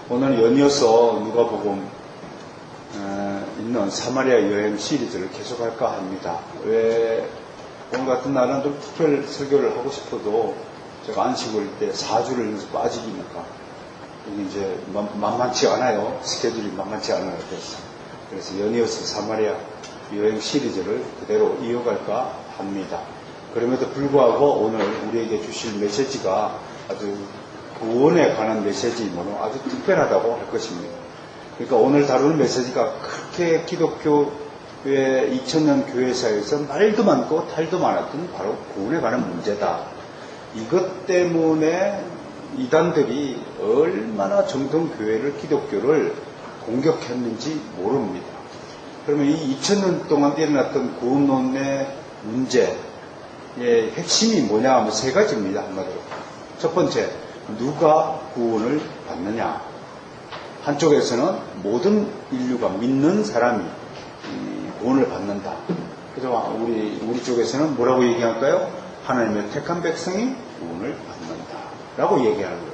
오늘 연이어서 누가복음 있는 사마리아 여행 시리즈를 계속할까 합니다. 왜 오늘 같은 날은 좀 특별 설교를 하고 싶어도 제가 안식일 때 4주를 빠지기니까 이게 이제 만만치 않아요. 스케줄이 만만치 않아요. 그래서 연이어서 사마리아 여행 시리즈를 그대로 이어갈까 합니다. 그럼에도 불구하고 오늘 우리에게 주실 메시지가 아주 구원에 관한 메시지이므로 아주 특별하다고 할 것입니다. 그러니까 오늘 다루는 메시지가 그렇게 기독교의 2000년 교회사에서 말도 많고 탈도 많았던 바로 구원에 관한 문제다. 이것 때문에 이단들이 얼마나 정통교회를, 기독교를 공격했는지 모릅니다. 그러면 이 2000년 동안 일어났던 구원론의 문제의 핵심이 뭐냐 하면 세 가지입니다. 한마디로. 첫 번째, 누가 구원을 받느냐. 한쪽에서는 모든 인류가 믿는 사람이 구원을 받는다. 그래서 우리 쪽에서는 뭐라고 얘기할까요? 하나님의 택한 백성이 구원을 받는다 라고 얘기하는 거예요.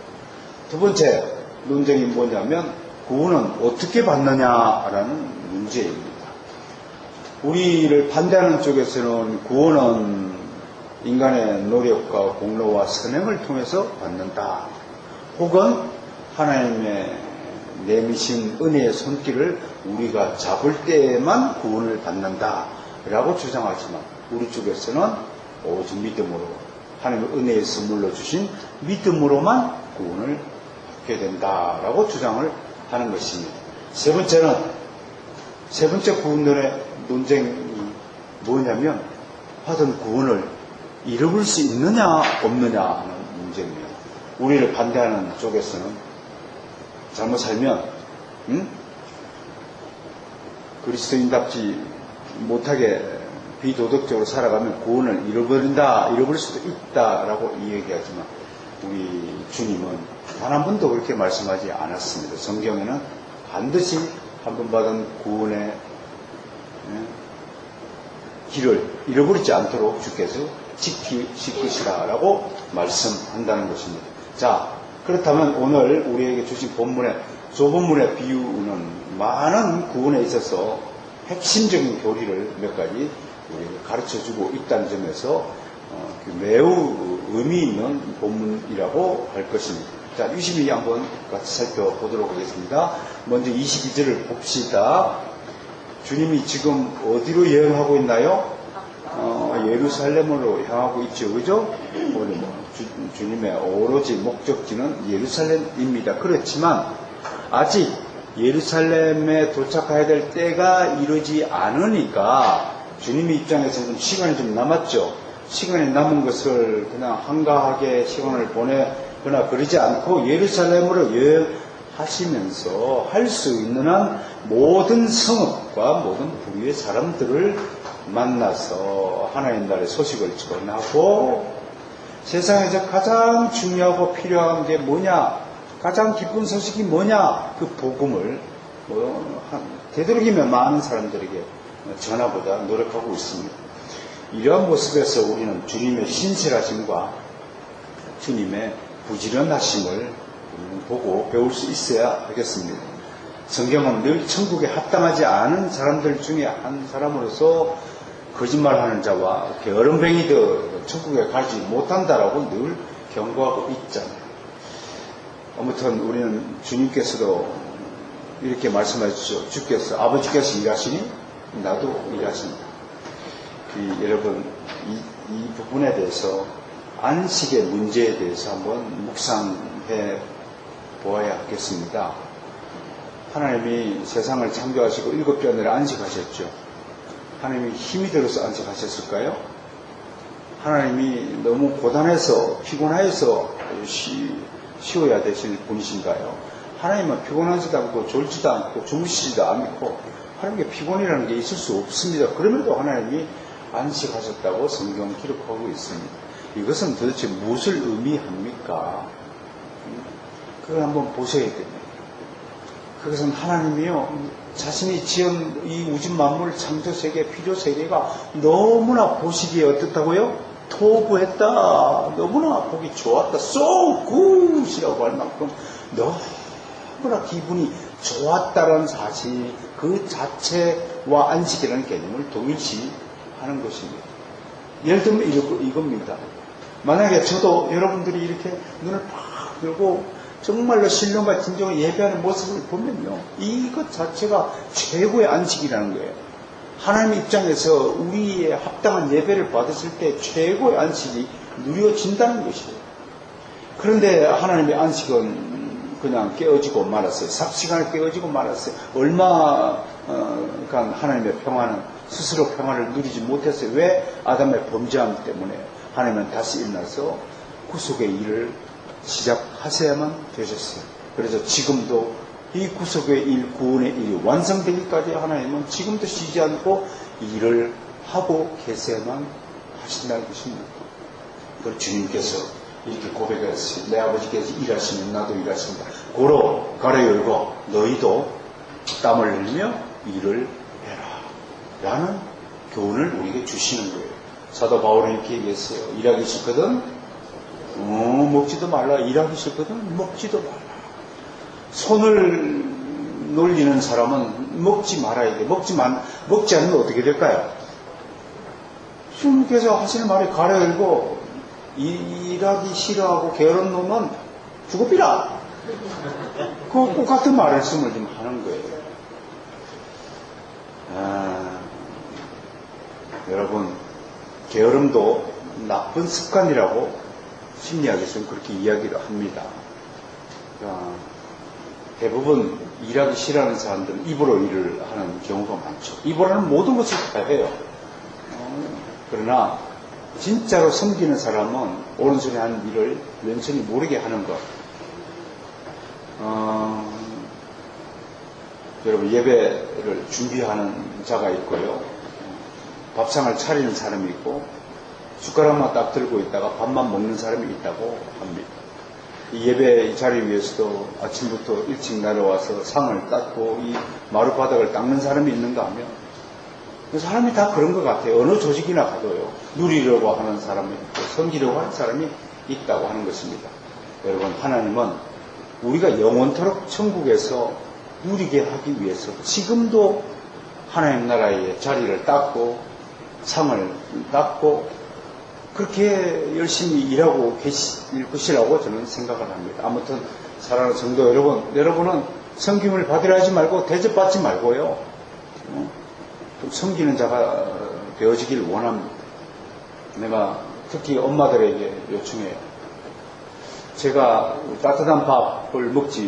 두 번째 논쟁이 뭐냐면 구원은 어떻게 받느냐라는 문제입니다. 우리를 반대하는 쪽에서는 구원은 인간의 노력과 공로와 선행을 통해서 받는다. 혹은 하나님의 내미신 은혜의 손길을 우리가 잡을 때에만 구원을 받는다 라고 주장하지만 우리 쪽에서는 오직 믿음으로 하나님의 은혜의 선물로 주신 믿음으로만 구원을 받게 된다라고 주장을 하는 것입니다. 세 번째 구원론의 논쟁이 뭐냐면 받은 구원을 잃어버릴 수 있느냐 없느냐 하는 문제입니다. 우리를 반대하는 쪽에서는 잘못 살면 그리스도인답지 못하게 비도덕적으로 살아가면 구원을 잃어버릴 수도 있다라고 얘기하지만 우리 주님은 단 한 번도 그렇게 말씀하지 않았습니다. 성경에는 반드시 한 번 받은 구원의 길을 잃어버리지 않도록 주께서 지키실 것이다 라고 말씀한다는 것입니다. 자, 그렇다면 오늘 우리에게 주신 조본문의 비유는 많은 구원에 있어서 핵심적인 교리를 몇 가지 가르쳐주고 있다는 점에서 매우 의미 있는 본문이라고 할 것입니다. 자, 유심히 한번 같이 살펴보도록 하겠습니다. 먼저 22절을 봅시다. 주님이 지금 어디로 여행하고 있나요? 예루살렘으로 향하고 있죠. 그죠? 주님의 오로지 목적지는 예루살렘입니다. 그렇지만 아직 예루살렘에 도착해야 될 때가 이르지 않으니까 주님의 입장에서 좀 시간이 좀 남았죠. 시간이 남은 것을 그냥 한가하게 시간을 보내거나 그러지 않고 예루살렘으로 여행하시면서 할 수 있는 한 모든 성읍과 모든 부류의 사람들을 만나서 하나님 나라의 소식을 전하고 세상에서 가장 중요하고 필요한 게 뭐냐, 가장 기쁜 소식이 뭐냐, 그 복음을 되도록이면 많은 사람들에게 전하고자 노력하고 있습니다. 이러한 모습에서 우리는 주님의 신실하심과 주님의 부지런하심을 보고 배울 수 있어야 하겠습니다. 성경은 늘 천국에 합당하지 않은 사람들 중에 한 사람으로서 거짓말하는 자와 게으름뱅이들 천국에 가지 못한다라고 늘 경고하고 있잖아요. 아무튼 우리는 주님께서도 이렇게 말씀해 주시죠. 주께서, 아버지께서 일하시니 나도 일하신다. 여러분 이 부분에 대해서 안식의 문제에 대해서 한번 묵상해 보아야 하겠습니다. 하나님이 세상을 창조하시고 7주 안에 안식하셨죠. 하나님이 힘이 들어서 안식하셨을까요? 하나님이 너무 고단해서 피곤해서 쉬어야 되실 분이신가요? 하나님은 피곤하지도 않고 졸지도 않고 주무시지도 않고 하나님께 피곤이라는 게 있을 수 없습니다. 그럼에도 하나님이 안식하셨다고 성경 기록하고 있습니다. 이것은 도대체 무엇을 의미합니까? 그걸 한번 보셔야 됩니다. 그것은 하나님이요, 자신이 지은 이 우주 만물 창조세계, 피조세계가 너무나 보시기에 어떻다고요? 토부했다. 너무나 보기 좋았다. So good이라고 할 만큼 너무 너무나 기분이 좋았다는 사실 그 자체와 안식이라는 개념을 동일시하는 것입니다. 예를 들면 이겁니다. 만약에 저도 여러분들이 이렇게 눈을 팍 들고 정말로 신령과 진정으로 예배하는 모습을 보면요, 이것 자체가 최고의 안식이라는 거예요. 하나님 입장에서 우리의 합당한 예배를 받았을 때 최고의 안식이 누려진다는 것이에요. 그런데 하나님의 안식은 그냥 깨어지고 말았어요. 삽시간에 깨어지고 말았어요. 얼마간 하나님의 평화는 스스로 평화를 누리지 못했어요. 왜? 아담의 범죄함 때문에. 하나님은 다시 일어나서 구속의 일을 시작하셔야만 되셨어요. 그래서 지금도 이 구속의 일, 구원의 일이 완성되기까지 하나님은 지금도 쉬지 않고 일을 하고 계셔야만 하신다는 것입니다. 그걸 주님께서 이렇게 고백했어요. 내 아버지께서 일하시면 나도 일하신다. 고로 가로 열고 너희도 땀을 흘리며 일을 해라 라는 교훈을 우리에게 주시는 거예요. 사도 바울은 이렇게 얘기했어요. 일하기 싫거든 먹지도 말라. 일하기 싫거든 먹지도 말라. 손을 놀리는 사람은 먹지 말아야 돼. 먹지 않으면 어떻게 될까요? 주님께서 하시는 말이 가로 열고 일하기 싫어하고 게으른 놈은 죽어비라. 그 똑같은 말씀을 좀 하는 거예요. 여러분, 게으름도 나쁜 습관이라고 심리학에서는 그렇게 이야기를 합니다. 대부분 일하기 싫어하는 사람들은 입으로 일을 하는 경우가 많죠. 입으로 하는 모든 것을 다 해요. 그러나 진짜로 섬기는 사람은 오른손에 하는 일을 왼손이 모르게 하는 것. 여러분, 예배를 준비하는 자가 있고요. 밥상을 차리는 사람이 있고 숟가락만 딱 들고 있다가 밥만 먹는 사람이 있다고 합니다. 이 예배 자리 위에서도 아침부터 일찍 내려와서 상을 닦고 이 마룻바닥을 닦는 사람이 있는가 하면 그 사람이 다 그런 것 같아요. 어느 조직이나 가도요. 누리려고 하는 사람이 있고 섬기려고 하는 사람이 있다고 하는 것입니다. 여러분, 하나님은 우리가 영원토록 천국에서 누리게 하기 위해서 지금도 하나님 나라의 자리를 닦고 상을 닦고 그렇게 열심히 일하고 계실 것이라고 저는 생각을 합니다. 아무튼 사랑하는 성도 여러분은 섬김을 받으려 하지 말고 대접받지 말고요. 좀 섬기는 자가 되어지길 원합니다. 내가 특히 엄마들에게 요청해요. 제가 따뜻한 밥을 먹지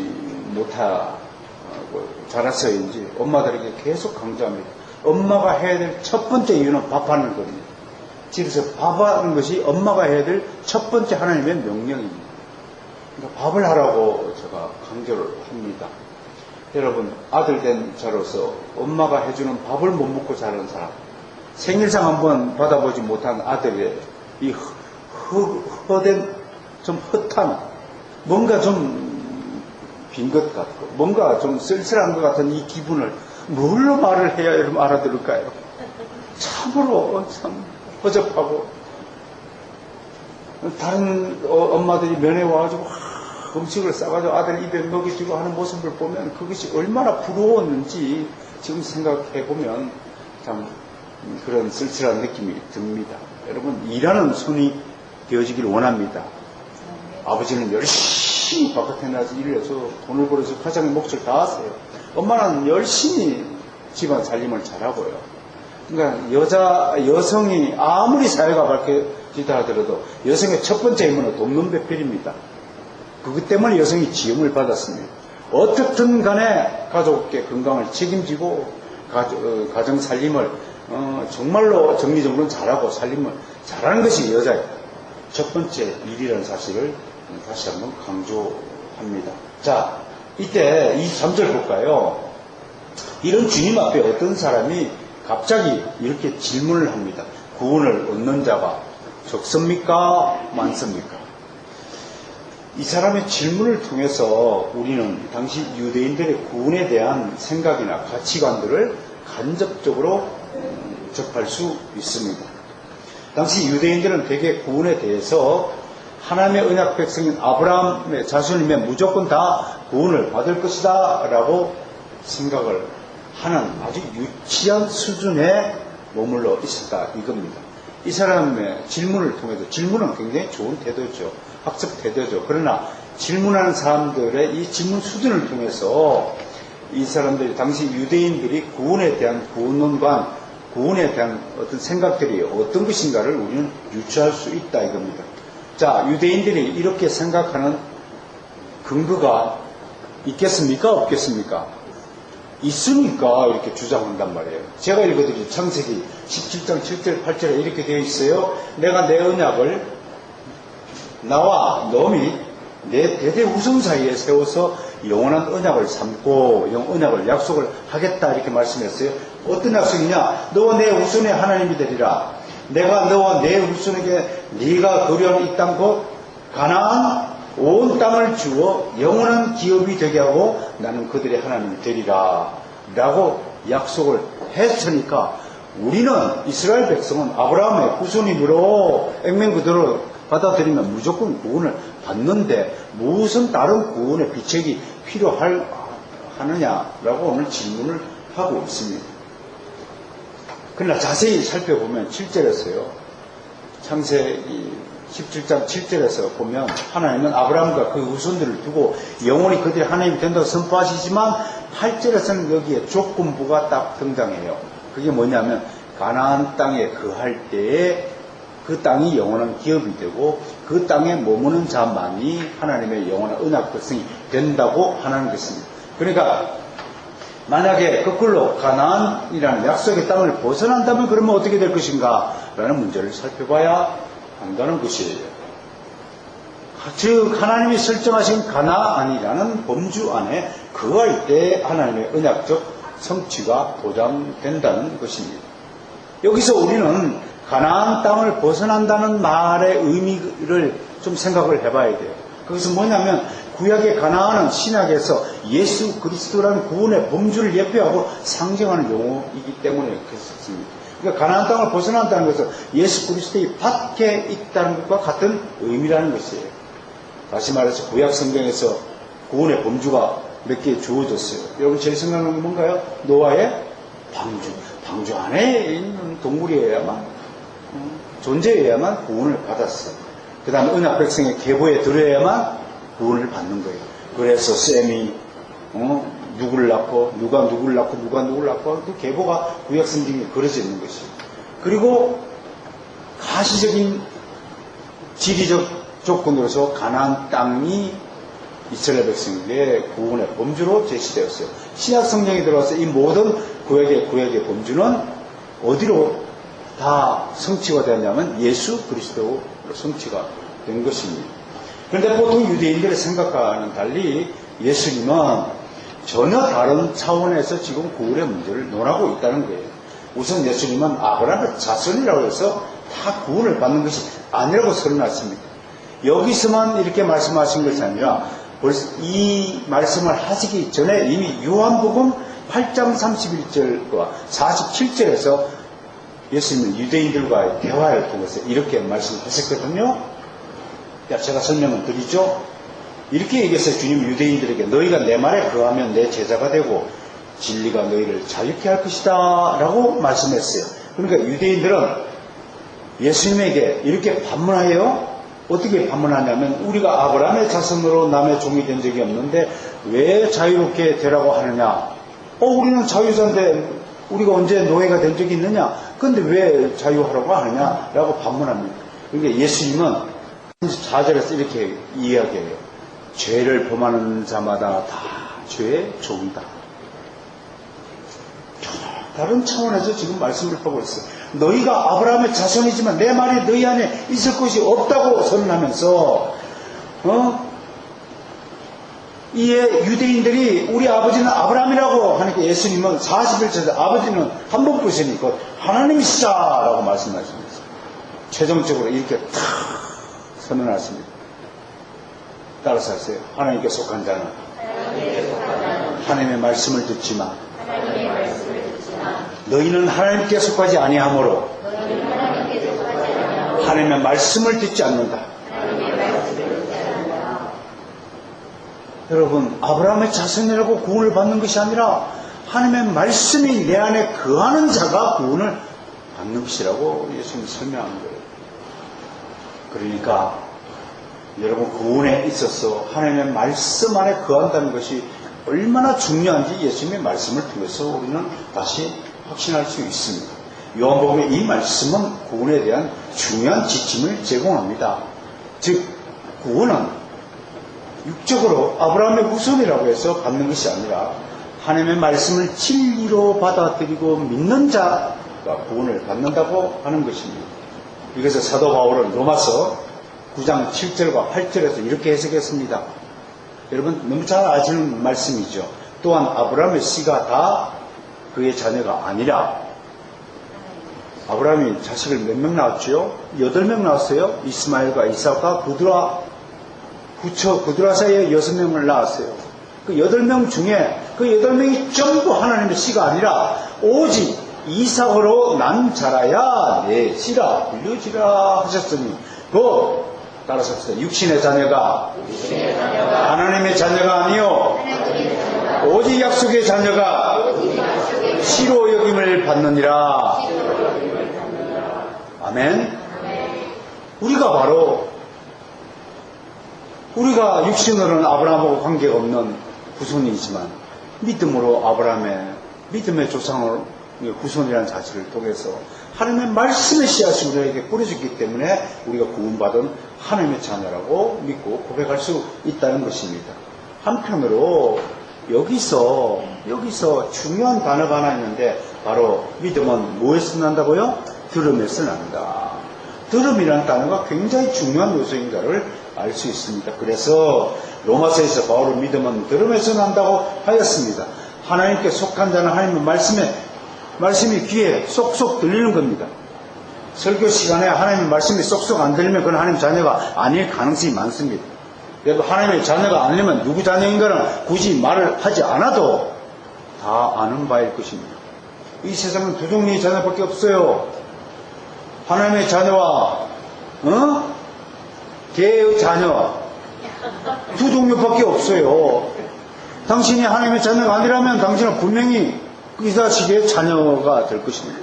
못하고 자라서인지 엄마들에게 계속 강조합니다. 엄마가 해야 될 첫 번째 이유는 밥하는 겁니다. 집에서 밥하는 것이 엄마가 해야 될 첫 번째 하나님의 명령입니다. 그러니까 밥을 하라고 제가 강조를 합니다. 여러분, 아들 된 자로서 엄마가 해주는 밥을 못 먹고 자란 사람, 생일상 한번 받아보지 못한 아들의 이 허된, 좀 헛한, 뭔가 좀 빈 것 같고, 뭔가 좀 쓸쓸한 것 같은 이 기분을 뭘로 말을 해야 여러분 알아들을까요? 참으로 참 허접하고, 다른 엄마들이 면회 와가지고 음식을 싸가지고 아들 입에 먹여주고 하는 모습을 보면 그것이 얼마나 부러웠는지 지금 생각해보면 참 그런 쓸쓸한 느낌이 듭니다. 여러분, 일하는 손이 되어지길 원합니다. 아버지는 열심히 바깥에 나가서 일을 해서 돈을 벌어서 가장의 몫을 다 하세요. 엄마는 열심히 집안 살림을 잘하고요. 그러니까 여성이 아무리 사회가 밝혀지다 하더라도 여성의 첫 번째 임무는 돕는 배필입니다. 그것 때문에 여성이 지음을 받았습니다. 어떻든 간에 가족의 건강을 책임지고 가정 살림을 정말로 정리정돈 잘하고 살림을 잘하는 것이 여자의 첫 번째 일이라는 사실을 다시 한번 강조합니다. 자, 이때 이 3절 볼까요? 이런 주님 앞에 어떤 사람이 갑자기 이렇게 질문을 합니다. 구원을 얻는 자가 적습니까? 많습니까? 이 사람의 질문을 통해서 우리는 당시 유대인들의 구원에 대한 생각이나 가치관들을 간접적으로 접할 수 있습니다. 당시 유대인들은 대개 구원에 대해서 하나님의 언약 백성인 아브라함의 자손이면 무조건 다 구원을 받을 것이다 라고 생각을 하는 아주 유치한 수준에 머물러 있었다 이겁니다. 이 사람의 질문을 통해서, 질문은 굉장히 좋은 태도죠. 학습 태도죠. 그러나 질문하는 사람들의 이 질문 수준을 통해서 이 사람들이, 당시 유대인들이 구원에 대한 구원론관, 구원에 대한 어떤 생각들이 어떤 것인가를 우리는 유추할 수 있다 이겁니다. 자, 유대인들이 이렇게 생각하는 근거가 있겠습니까? 없겠습니까? 있으니까 이렇게 주장한단 말이에요. 제가 읽어드린 창세기 17장 7절 8절에 이렇게 되어 있어요. 내가 내 언약을 나와 너미 내 대대 후손 사이에 세워서 영원한 언약을 삼고 언약을 약속을 하겠다 이렇게 말씀했어요. 어떤 약속이냐? 너와 내 후손의 하나님이 되리라. 내가 너와 내 후손에게 네가 거류한 이 땅 곧 가나안 온 땅을 주어 영원한 기업이 되게 하고 나는 그들의 하나님이 되리라 라고 약속을 했으니까 우리는 이스라엘 백성은 아브라함의 후손이므로 액면 그대로 받아들이면 무조건 구원을 받는데 무슨 다른 구원의 비책이 필요하느냐라고 오늘 질문을 하고 있습니다. 그러나 자세히 살펴보면 7절에서요. 창세기 17장 7절에서 보면 하나님은 아브라함과 그 후손들을 두고 영원히 그들이 하나님이 된다고 선포하시지만 8절에서는 여기에 조건부가 딱 등장해요. 그게 뭐냐면 가나안 땅에 거할 때에 그 땅이 영원한 기업이 되고 그 땅에 머무는 자만이 하나님의 영원한 언약 백성이 된다고 하는 것입니다. 그러니까 만약에 거꾸로 가나안이라는 약속의 땅을 벗어난다면 그러면 어떻게 될 것인가 라는 문제를 살펴봐야 한다는 것이에요. 즉 하나님이 설정하신 가나안이라는 범주 안에 거할 때 하나님의 언약적 성취가 보장된다는 것입니다. 여기서 우리는 가나안 땅을 벗어난다는 말의 의미를 좀 생각을 해봐야 돼요. 그것은 뭐냐면 구약의 가나안은 신약에서 예수 그리스도라는 구원의 범주를 예표하고 상징하는 용어이기 때문에 그렇습니다. 그러니까 가나안 땅을 벗어난다는 것은 예수 그리스도의 밖에 있다는 것과 같은 의미라는 것이에요. 다시 말해서 구약 성경에서 구원의 범주가 몇 개 주어졌어요. 여러분 제일 생각나는 건 뭔가요? 노아의 방주. 방주 안에 있는 동물이어야만 존재해야만 구원을 받았어요. 그 다음에 언약 백성의 계보에 들어야만 구원을 받는 거예요. 그래서 셈이 누구를 낳고 누가 누구를 낳고 누가 누구를 낳고 그 계보가 구약 성경에 그려져 있는 것이에요. 그리고 가시적인 지리적 조건으로서 가나안 땅이 이스라엘 백성에게 구원의 범주로 제시되었어요. 신약 성경에 들어와서 이 모든 구약의 범주는 어디로 다 성취가 되었냐면 예수 그리스도로 성취가 된 것입니다. 그런데 보통 유대인들의 생각과는 달리 예수님은 전혀 다른 차원에서 지금 구원의 문제를 논하고 있다는 거예요. 우선 예수님은 아브라함의 자손이라고 해서 다 구원을 받는 것이 아니라고 선언했습니다. 여기서만 이렇게 말씀하신 것이 아니라 벌써 이 말씀을 하시기 전에 이미 요한복음 8장 31절과 47절에서 예수님은 유대인들과의 대화를 통해서 이렇게 말씀하셨거든요. 제가 설명을 드리죠. 이렇게 얘기했어요. 주님 유대인들에게 너희가 내 말에 거하면 내 제자가 되고 진리가 너희를 자유케 할 것이다 라고 말씀했어요. 그러니까 유대인들은 예수님에게 이렇게 반문하여요. 어떻게 반문하냐면 우리가 아브라함의 자손으로 남의 종이 된 적이 없는데 왜 자유롭게 되라고 하느냐. 우리는 자유자인데 우리가 언제 노예가 된 적이 있느냐. 그런데 왜 자유하라고 하느냐 라고 반문합니다. 그러니까 예수님은 4절에서 이렇게 이야기해요. 죄를 범하는 자마다 다 죄의 종이다. 다른 차원에서 지금 말씀을 하고 있어요. 너희가 아브라함의 자손이지만 내 말이 너희 안에 있을 것이 없다고 선언하면서 이에 유대인들이 우리 아버지는 아브라함이라고 하니까 예수님은 41절에서 아버지는 한 번 보시니 곧 하나님이시다라고 말씀하십니다. 최종적으로 이렇게 탁 선언하십니다. 따라서 하세요. 하나님께 속한 자는 하나님의 말씀을 듣지만 너희는 하나님께 속하지 아니하므로 하나님의 말씀을 듣지 않는다. 여러분, 아브라함의 자손이라고 구원을 받는 것이 아니라 하나님의 말씀이 내 안에 거하는 자가 구원을 받는 것이라고 예수님이 설명한 거예요. 그러니까 여러분, 구원에 있어서 하나님의 말씀 안에 거한다는 것이 얼마나 중요한지 예수님의 말씀을 통해서 우리는 다시 확신할 수 있습니다. 요한복음의 이 말씀은 구원에 대한 중요한 지침을 제공합니다. 즉, 구원은 육적으로 아브라함의 후손이라고 해서 받는 것이 아니라 하나님의 말씀을 진리로 받아들이고 믿는 자가 구원을 받는다고 하는 것입니다. 이것을 사도 바울은 로마서 9장 7절과 8절에서 이렇게 해석했습니다. 여러분, 너무 잘 아시는 말씀이죠. 또한 아브라함의 씨가 다 그의 자녀가 아니라, 아브라함이 자식을 몇 명 낳았죠? 8명 낳았어요. 이스마엘과 이삭과 부드라 사이에 6명을 낳았어요. 그 8명 중에 그 8명이 전부 하나님의 씨가 아니라 오직 이삭으로 난 자라야 내 씨라 불려지라 하셨으니, 그 따라서 육신의 자녀가 하나님의 자녀가 아니요 오직 약속의 자녀가 씨로 여김을 받느니라. 아멘. 우리가 육신으로는 아브라함하고 관계가 없는 후손이지만 믿음으로 믿음의 조상을 후손이라는 자체를 통해서 하나님의 말씀의 씨앗이 우리에게 뿌려졌기 때문에 우리가 구원받은 하나님의 자녀라고 믿고 고백할 수 있다는 것입니다. 한편으로 여기서 중요한 단어가 하나 있는데, 바로 믿음은 뭐에서 난다고요? 들음에서 난다. 들음이라는 단어가 굉장히 중요한 요소인가를 알 수 있습니다. 그래서 로마서에서 바울은 믿음은 들음에서 난다고 하였습니다. 하나님께 속한 자는 하나님의 말씀이 귀에 쏙쏙 들리는 겁니다. 설교 시간에 하나님의 말씀이 쏙쏙 안 들리면 그건 하나님 자녀가 아닐 가능성이 많습니다. 그래도 하나님의 자녀가 아니면 누구 자녀인가는 굳이 말을 하지 않아도 다 아는 바일 것입니다. 이 세상은 두 종류의 자녀밖에 없어요. 하나님의 자녀와 개의 자녀, 두 종류밖에 없어요. 당신이 하나님의 자녀가 아니라면 당신은 분명히 이 자식의 자녀가 될 것입니다.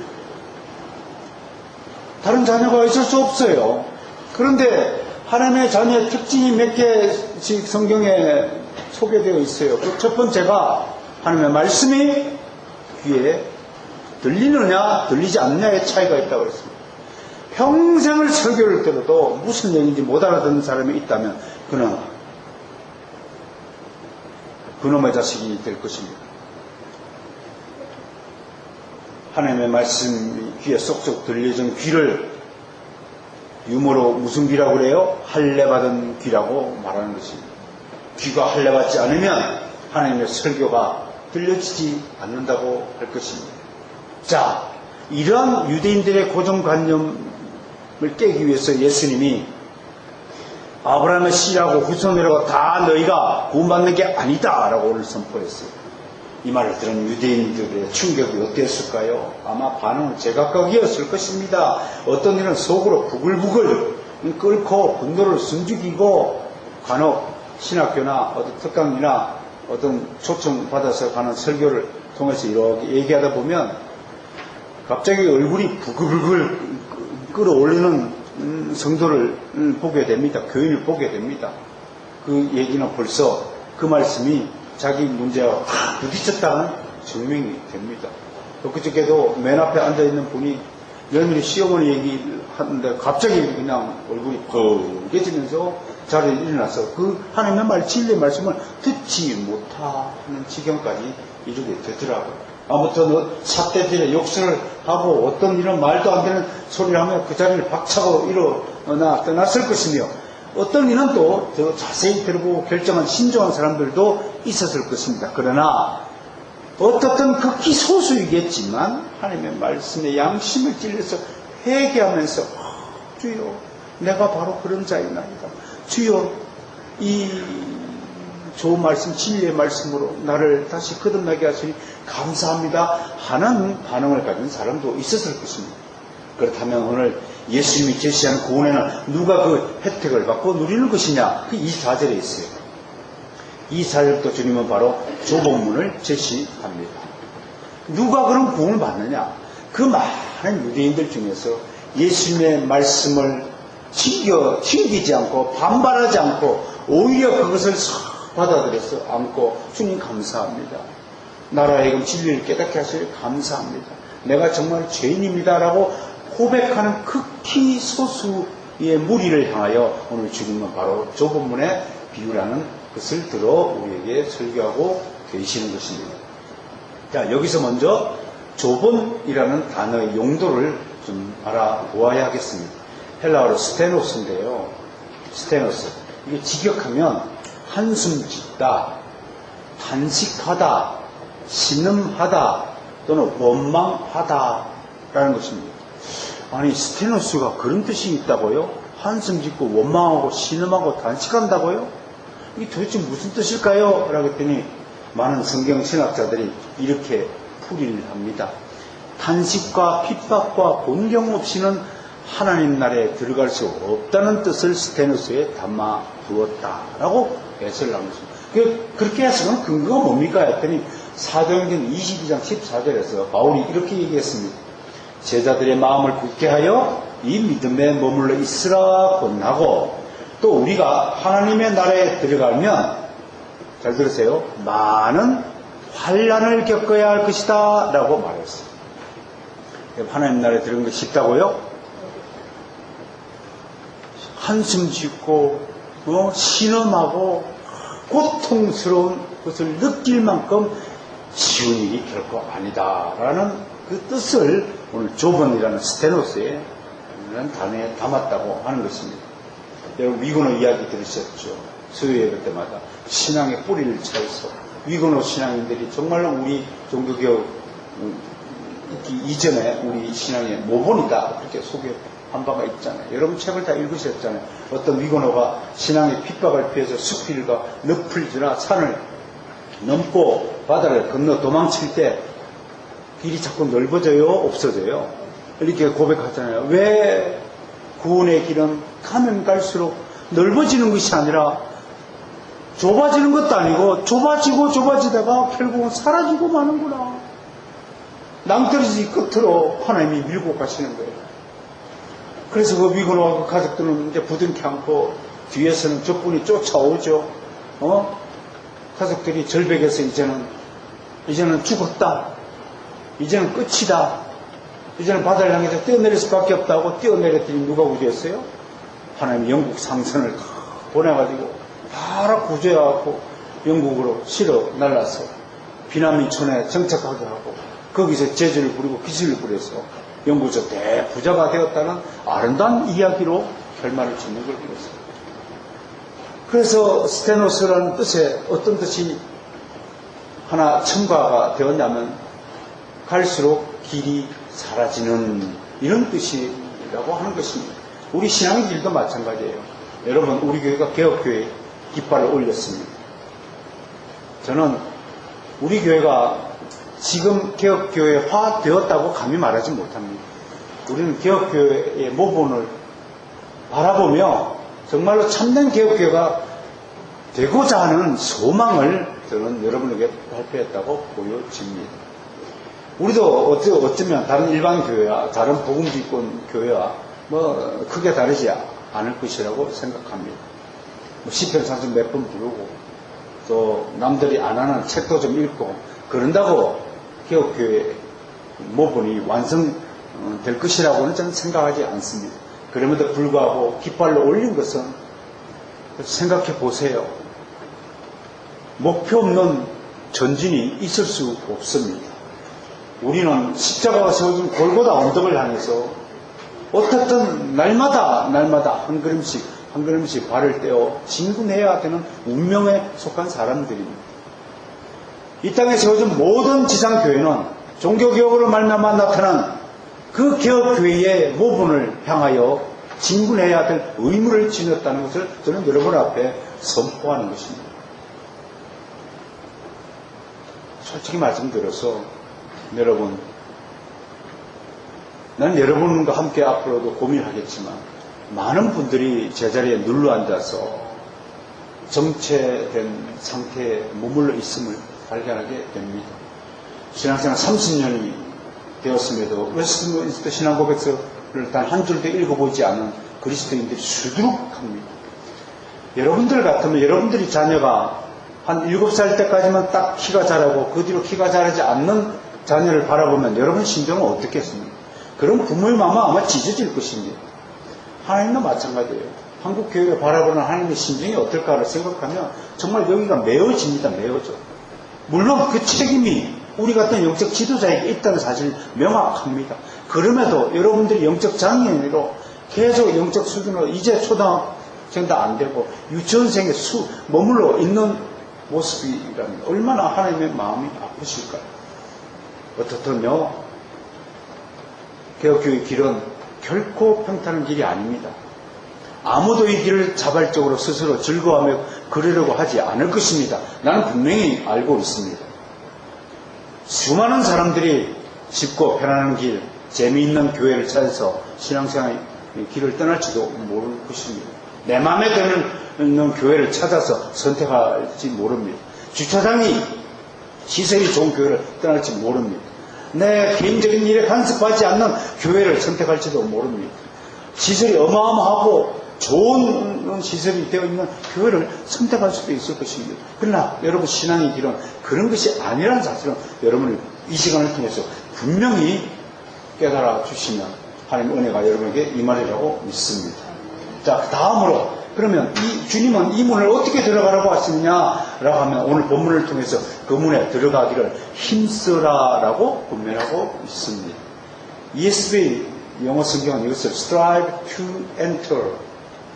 다른 자녀가 있을 수 없어요. 그런데 하나님의 자녀의 특징이 몇 개씩 성경에 소개되어 있어요. 그 첫 번째가 하나님의 말씀이 귀에 들리느냐 들리지 않느냐의 차이가 있다고 했습니다. 평생을 설교를 들어도 무슨 얘기인지 못 알아듣는 사람이 있다면 그는 그놈의 자식이 될 것입니다. 하나님의 말씀이 귀에 쏙쏙 들려진 귀를 유머로 무슨 귀라고 그래요? 할례받은 귀라고 말하는 것입니다. 귀가 할례받지 않으면 하나님의 설교가 들려지지 않는다고 할 것입니다. 자, 이러한 유대인들의 고정관념을 깨기 위해서 예수님이 아브라함의 씨라고 후손이라고 다 너희가 구원받는 게 아니다 라고 오늘 선포했어요. 이 말을 들은 유대인들의 충격이 어땠을까요? 아마 반응은 제각각이었을 것입니다. 어떤 이는 속으로 부글부글 끓고 분노를 숨죽이고, 간혹 신학교나 어떤 특강이나 어떤 초청받아서 가는 설교를 통해서 이렇게 얘기하다 보면 갑자기 얼굴이 부글부글 끌어올리는 성도를 보게 됩니다. 교인을 보게 됩니다. 그 얘기는 벌써 그 말씀이 자기 문제와 부딪혔다는 증명이 됩니다. 그저께도 맨 앞에 앉아있는 분이 며느리 시어머니 얘기하는데 갑자기 그냥 얼굴이 벌개지면서 자리에 일어나서 그 하나님의 말, 진리의 말씀을 듣지 못하는 지경까지 이르게 되더라고요. 아무튼 삿대질에 욕설을 하고 어떤 이런 말도 안 되는 소리를 하며 그 자리를 박차고 일어나 떠났을 것이며, 어떤 이는 또 더 자세히 들어보고 결정한 신중한 사람들도 있었을 것입니다. 그러나 어떻든 극히 소수이겠지만 하나님의 말씀에 양심을 찔려서 회개하면서 주여, 내가 바로 그런 자이나이다. 주여, 이 좋은 말씀, 진리의 말씀으로 나를 다시 거듭나게 하시니 감사합니다 하는 반응을 가진 사람도 있었을 것입니다. 그렇다면 오늘 예수님이 제시하는 구원에는 누가 그 혜택을 받고 누리는 것이냐? 그 24절에 있어요. 이 4절부터 주님은 바로 조복문을 제시합니다. 누가 그런 구원을 받느냐? 그 많은 유대인들 중에서 예수님의 말씀을 튕기지 않고 반발하지 않고 오히려 그것을 받아들여서 안고 주님 감사합니다. 나라의 진리를 깨닫게 하시길 감사합니다. 내가 정말 죄인입니다라고 고백하는 극히 소수의 무리를 향하여 오늘 주님은 바로 조본문의 비유라는 것을 들어 우리에게 설교하고 계시는 것입니다. 자, 여기서 먼저 조본이라는 단어의 용도를 좀 알아보아야 하겠습니다. 헬라어로 스테노스인데요. 스테노스. 이게 직역하면 한숨 짓다, 탄식하다, 신음하다 또는 원망하다 라는 것입니다. 아니, 스테노스가 그런 뜻이 있다고요? 한숨 짓고 원망하고 신음하고 단식한다고요? 이게 도대체 무슨 뜻일까요? 라고 했더니 많은 성경 신학자들이 이렇게 풀이를 합니다. 탄식과 핍박과 곤경 없이는 하나님 나라에 들어갈 수 없다는 뜻을 스테노스에 담아 두었다라고 해석을 하고 있습니다. 그렇게 해석은 근거가 뭡니까? 했더니 사도행전 22장 14절에서 바울이 이렇게 얘기했습니다. 제자들의 마음을 굳게 하여 이 믿음에 머물러 있으라 권하고 또 우리가 하나님의 나라에 들어가면 잘 들으세요. 많은 환난을 겪어야 할 것이다 라고 말했어요. 하나님 나라에 들어간 게 쉽다고요? 한숨 짓고 신음하고 고통스러운 것을 느낄 만큼 쉬운 일이 결코 아니다라는 그 뜻을 오늘 조본이라는 스테노스의 단어에 담았다고 하는 것입니다. 여러분 위건호 이야기 들으셨죠? 수요예배 때마다 신앙의 뿌리를 차서 위건호 신앙인들이 정말로 우리 종교개혁 이전에 우리 신앙의 모본이다 그렇게 소개한 바가 있잖아요. 여러분 책을 다 읽으셨잖아요. 어떤 위건호가 신앙의 핍박을 피해서 숲길과 늪을 지나 산을 넘고 바다를 건너 도망칠 때 길이 자꾸 넓어져요? 없어져요? 이렇게 고백하잖아요. 왜 구원의 길은 가면 갈수록 넓어지는 것이 아니라 좁아지는 것도 아니고 좁아지다가 결국은 사라지고 마는구나. 낭떠러지 끝으로 하나님이 밀고 가시는 거예요. 그래서 그 위건호와 그 가족들은 이제 부둥켜 안고 뒤에서는 적군이 쫓아오죠. 가족들이 절벽에서 이제는 죽었다. 이제는 끝이다. 이제는 바다를 향해서 뛰어내릴 수밖에 없다고 뛰어내렸더니 누가 구조했어요? 하나님이 영국 상선을 보내가지고 바로 구조해갖고 영국으로 실어 날라서 비난민촌에 정착하게 하고 거기서 재주를 부리고 기술을 부려서 영국에서 대부자가 되었다는 아름다운 이야기로 결말을 짓는 걸 보였어요. 그래서 스테노스라는 뜻에 어떤 뜻이 하나 첨가가 되었냐면 갈수록 길이 사라지는 이런 뜻이라고 하는 것입니다. 우리 신앙의 길도 마찬가지예요. 여러분 우리 교회가 개혁교회 깃발을 올렸습니다. 저는 우리 교회가 지금 개혁교회화 되었다고 감히 말하지 못합니다. 우리는 개혁교회의 모본을 바라보며 정말로 참된 개혁교회가 되고자 하는 소망을 저는 여러분에게 발표했다고 보여집니다. 우리도 어쩌면 다른 일반 교회와 다른 복음주의권 교회와 크게 다르지 않을 것이라고 생각합니다. 시편 찬송 몇 번 부르고 또 남들이 안 하는 책도 좀 읽고 그런다고 개혁교회 모본이 완성될 것이라고는 저는 생각하지 않습니다. 그럼에도 불구하고 깃발로 올린 것은 생각해 보세요. 목표 없는 전진이 있을 수 없습니다. 우리는 십자가가 세워진 골고다 언덕을 향해서 어떻든 날마다 한 걸음씩 발을 떼어 진군해야 되는 운명에 속한 사람들입니다. 이 땅에 세워진 모든 지상교회는 종교개혁으로 말미암아 나타난 그 개혁교회의 모본을 향하여 진군해야 될 의무를 지녔다는 것을 저는 여러분 앞에 선포하는 것입니다. 솔직히 말씀드려서 여러분, 난 여러분과 함께 앞으로도 고민하겠지만 많은 분들이 제자리에 눌러 앉아서 정체된 상태에 머물러 있음을 발견하게 됩니다. 신앙생활 30년이 되었음에도 웨스트민스터 신앙고백서를 단 한 줄도 읽어보지 않은 그리스도인들이 수두룩합니다. 여러분들 같으면 여러분들이 자녀가 한 7살 때까지만 딱 키가 자라고 그 뒤로 키가 자라지 않는 자녀를 바라보면 여러분 심정은 어떻겠습니까? 그런 부모의 마음은 아마 찢어질 것입니다. 하나님도 마찬가지예요. 한국 교회를 바라보는 하나님의 심정이 어떨까를 생각하면 정말 여기가 메어집니다. 메어져. 물론 그 책임이 우리 같은 영적 지도자에게 있다는 사실은 명확합니다. 그럼에도 여러분들이 영적 장애인으로 계속 영적 수준으로 이제 초등학생도 안 되고 유치원생에 머물러 있는 모습이라면 얼마나 하나님의 마음이 아프실까요? 어떻든요, 개혁교회의 길은 결코 평탄한 길이 아닙니다. 아무도 이 길을 자발적으로 스스로 즐거워하며 걸으려고 하지 않을 것입니다. 나는 분명히 알고 있습니다. 수많은 사람들이 쉽고 편안한 길, 재미있는 교회를 찾아서 신앙생활의 길을 떠날지도 모를 것입니다. 내 마음에 드는 교회를 찾아서 선택할지 모릅니다. 주차장이 시설이 좋은 교회를 떠날지 모릅니다. 내 개인적인 일에 간섭하지 않는 교회를 선택할지도 모릅니다. 시설이 어마어마하고 좋은 시설이 되어 있는 교회를 선택할 수도 있을 것입니다. 그러나 여러분 신앙의 길은 그런 것이 아니라는 사실은 여러분을 이 시간을 통해서 분명히 깨달아 주시면 하나님의 은혜가 여러분에게 임하리라고 믿습니다. 자, 다음으로 그러면 주님은 이 문을 어떻게 들어가라고 하시느냐라고 하면 오늘 본문을 통해서 그 문에 들어가기를 힘써라라고 권면하고 있습니다. ESV 영어 성경은 이것을 strive to enter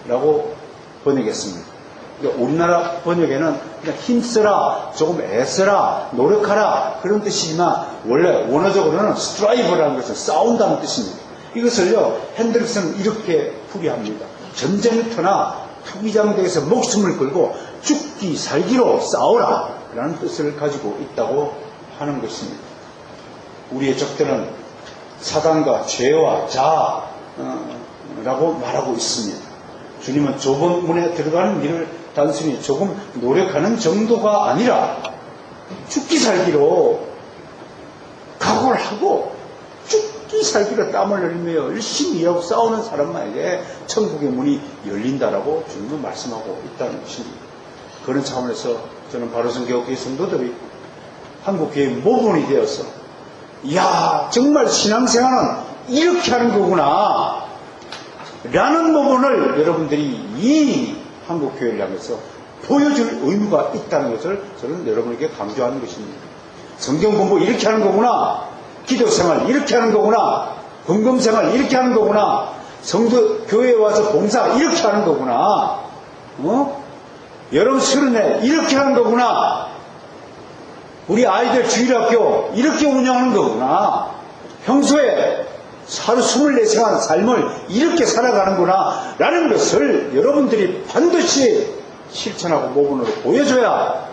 라고 번역했습니다. 그러니까 우리나라 번역에는 그냥 힘써라, 조금 애써라, 노력하라 그런 뜻이지만 원래 원어적으로는 strive라는 것은 싸운다는 뜻입니다. 이것을요 핸드릭스는 이렇게 풀이합니다. 전쟁터나 투기장대에서 목숨을 걸고 죽기 살기로 싸우라 라는 뜻을 가지고 있다고 하는 것입니다. 우리의 적들은 사단과 죄와 자아라고 말하고 있습니다. 주님은 좁은 문에 들어가는 일을 단순히 조금 노력하는 정도가 아니라 죽기 살기로 각오를 하고 죽기 살기로 땀을 흘리며 열심히 일하고 싸우는 사람만에게 천국의 문이 열린다라고 주님은 말씀하고 있다는 것입니다. 그런 차원에서 저는 바로선 교회 성도들이 한국교회의 모범이 되어서 이야 정말 신앙생활은 이렇게 하는 거구나 라는 부분을 여러분들이 이 한국교회를 향해서 보여줄 의무가 있다는 것을 저는 여러분에게 강조하는 것입니다. 성경 공부 이렇게 하는 거구나, 기도생활 이렇게 하는 거구나, 헌금생활 이렇게 하는 거구나, 성도 교회에 와서 봉사 이렇게 하는 거구나, 여러분 수련회 이렇게 하는 거구나, 우리 아이들 주일학교 이렇게 운영하는 거구나, 평소에 하루 24시간 삶을 이렇게 살아가는구나 라는 것을 여러분들이 반드시 실천하고 모범으로 보여줘야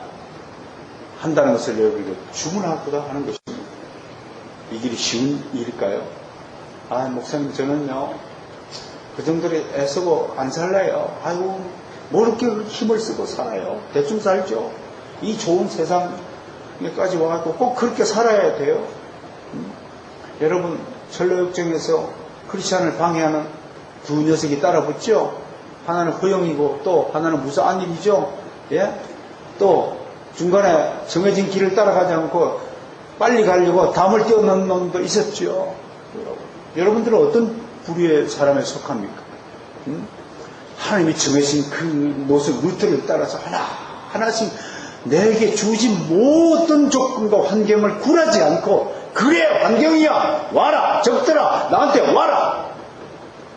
한다는 것을 여러분에게 주문하고자 하는 것입니다. 이 길이 쉬운 일일까요? 아 목사님 저는요 그 정도로 애쓰고 안 살래요. 아이고 뭐 이렇게 힘을 쓰고 살아요. 대충 살죠. 이 좋은 세상에까지 와서 꼭 그렇게 살아야 돼요. 여러분 철로역정에서 크리스찬을 방해하는 두 녀석이 따라붙죠. 하나는 허영이고 또 하나는 무사한 일이죠. 예? 또 중간에 정해진 길을 따라가지 않고 빨리 가려고 담을 띄워놓은 놈도 있었죠. 여러분들은 어떤 부류의 사람에 속합니까? 하나님이 정해진 그 모습 루트를 따라서 하나씩 내게 주신 모든 조건과 환경을 굴하지 않고 그래 환경이야 와라 적들아 나한테 와라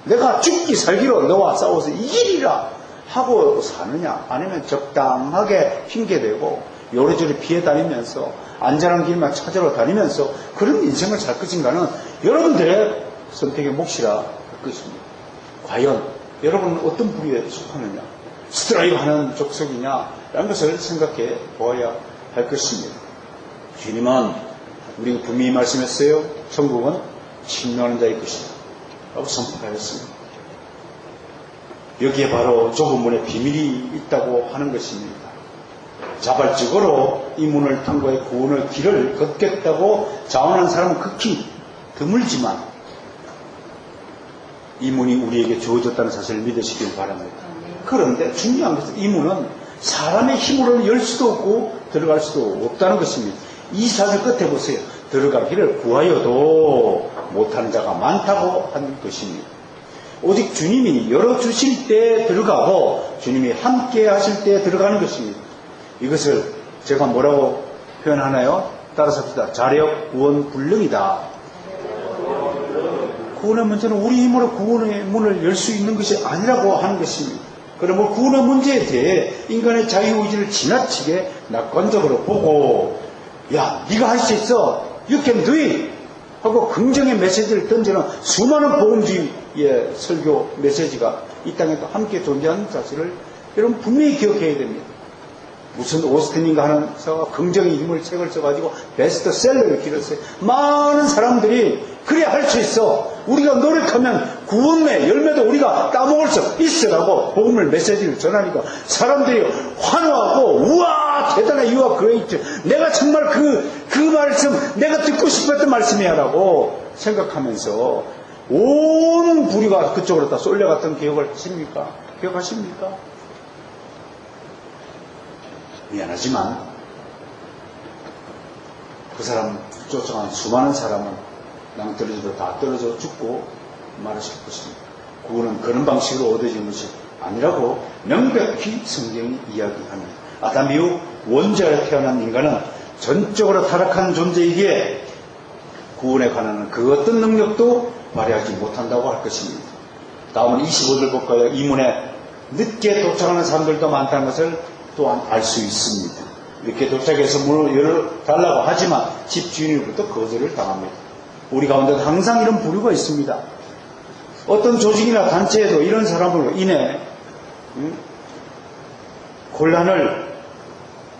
내가 죽기 살기로 너와 싸워서 이기리라 하고 사느냐 아니면 적당하게 핑계대고 요리조리 피해 다니면서 안전한 길만 찾으러 다니면서 그런 인생을 살 것인가는 여러분들의 선택의 몫이라 할 것입니다. 과연 여러분은 어떤 부류에 속하느냐 스트라이브 하는 족속이냐 라는 것을 생각해 보아야 할 것입니다. 주님은 우리가 분명히 말씀했어요. 천국은 침노하는 자의 것이다 라고 선포하였습니다. 여기에 바로 좁은 문에 비밀이 있다고 하는 것입니다. 자발적으로 이 문을 통과해 구원의 길을 걷겠다고 자원한 사람은 극히 드물지만 이 문이 우리에게 주어졌다는 사실을 믿으시길 바랍니다. 그런데 중요한 것은 이 문은 사람의 힘으로는 열 수도 없고 들어갈 수도 없다는 것입니다. 이 사실 끝에 보세요. 들어가기를 구하여도 못하는 자가 많다고 한 것입니다. 오직 주님이 열어주실 때 들어가고 주님이 함께 하실 때 들어가는 것입니다. 이것을 제가 뭐라고 표현하나요? 따라서 합시다. 자력, 구원, 불능이다. 구원의 문제는 우리 힘으로 구원의 문을 열 수 있는 것이 아니라고 하는 것입니다. 그러면 구원의 문제에 대해 인간의 자유의지를 지나치게 낙관적으로 보고 야, 네가 할 수 있어. You can do it. 하고 긍정의 메시지를 던지는 수많은 복음주의의 설교 메시지가 이 땅에도 함께 존재하는 사실을 여러분 분명히 기억해야 됩니다. 무슨 오스틴인가 하는 사가 긍정의 힘을 책을 써가지고 베스트셀러를 길었어요. 많은 사람들이 그래 할 수 있어. 우리가 노력하면 구원의 열매도 우리가 따먹을 수 있으라고 복음을 메시지를 전하니까 사람들이 환호하고 우와 대단해 you are great. 내가 정말 그 말씀 내가 듣고 싶었던 말씀이야 라고 생각하면서 온 부류가 그쪽으로 다 쏠려갔던 기억을 하십니까? 기억하십니까? 미안하지만 그 사람 쫓아간 수많은 사람은 낭떠러지로 다 떨어져 죽고 말하실 것입니다. 구원은 그런 방식으로 얻어지는 것이 아니라고 명백히 성경이 이야기합니다. 아담 이후 원죄로 태어난 인간은 전적으로 타락한 존재이기에 구원에 관한 그 어떤 능력도 발휘하지 못한다고 할 것입니다. 다음은 25절 볼까요? 이 문에 늦게 도착하는 사람들도 많다는 것을 또한 알 수 있습니다. 이렇게 도착해서 문을 열어달라고 하지만 집주인으로부터 거절을 당합니다. 우리 가운데도 항상 이런 부류가 있습니다. 어떤 조직이나 단체에도 이런 사람으로 인해 곤란을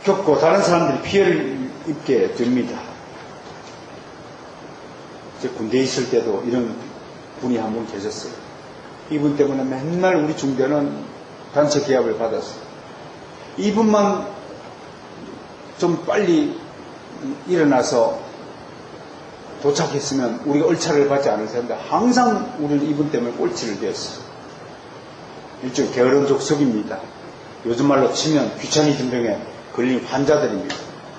겪고 다른 사람들이 피해를 입게 됩니다. 제 군대에 있을 때도 이런 분이 한 분 계셨어요. 이분 때문에 맨날 우리 중대는 단체 계약을 받았어요. 이분만 좀 빨리 일어나서 도착했으면 우리가 얼차를 받지 않을 텐데 항상 우리는 이분 때문에 꼴찌를 되었어요. 일종의 게으름적 속입니다. 요즘 말로 치면 귀차니즘 병에 걸린 환자들입니다.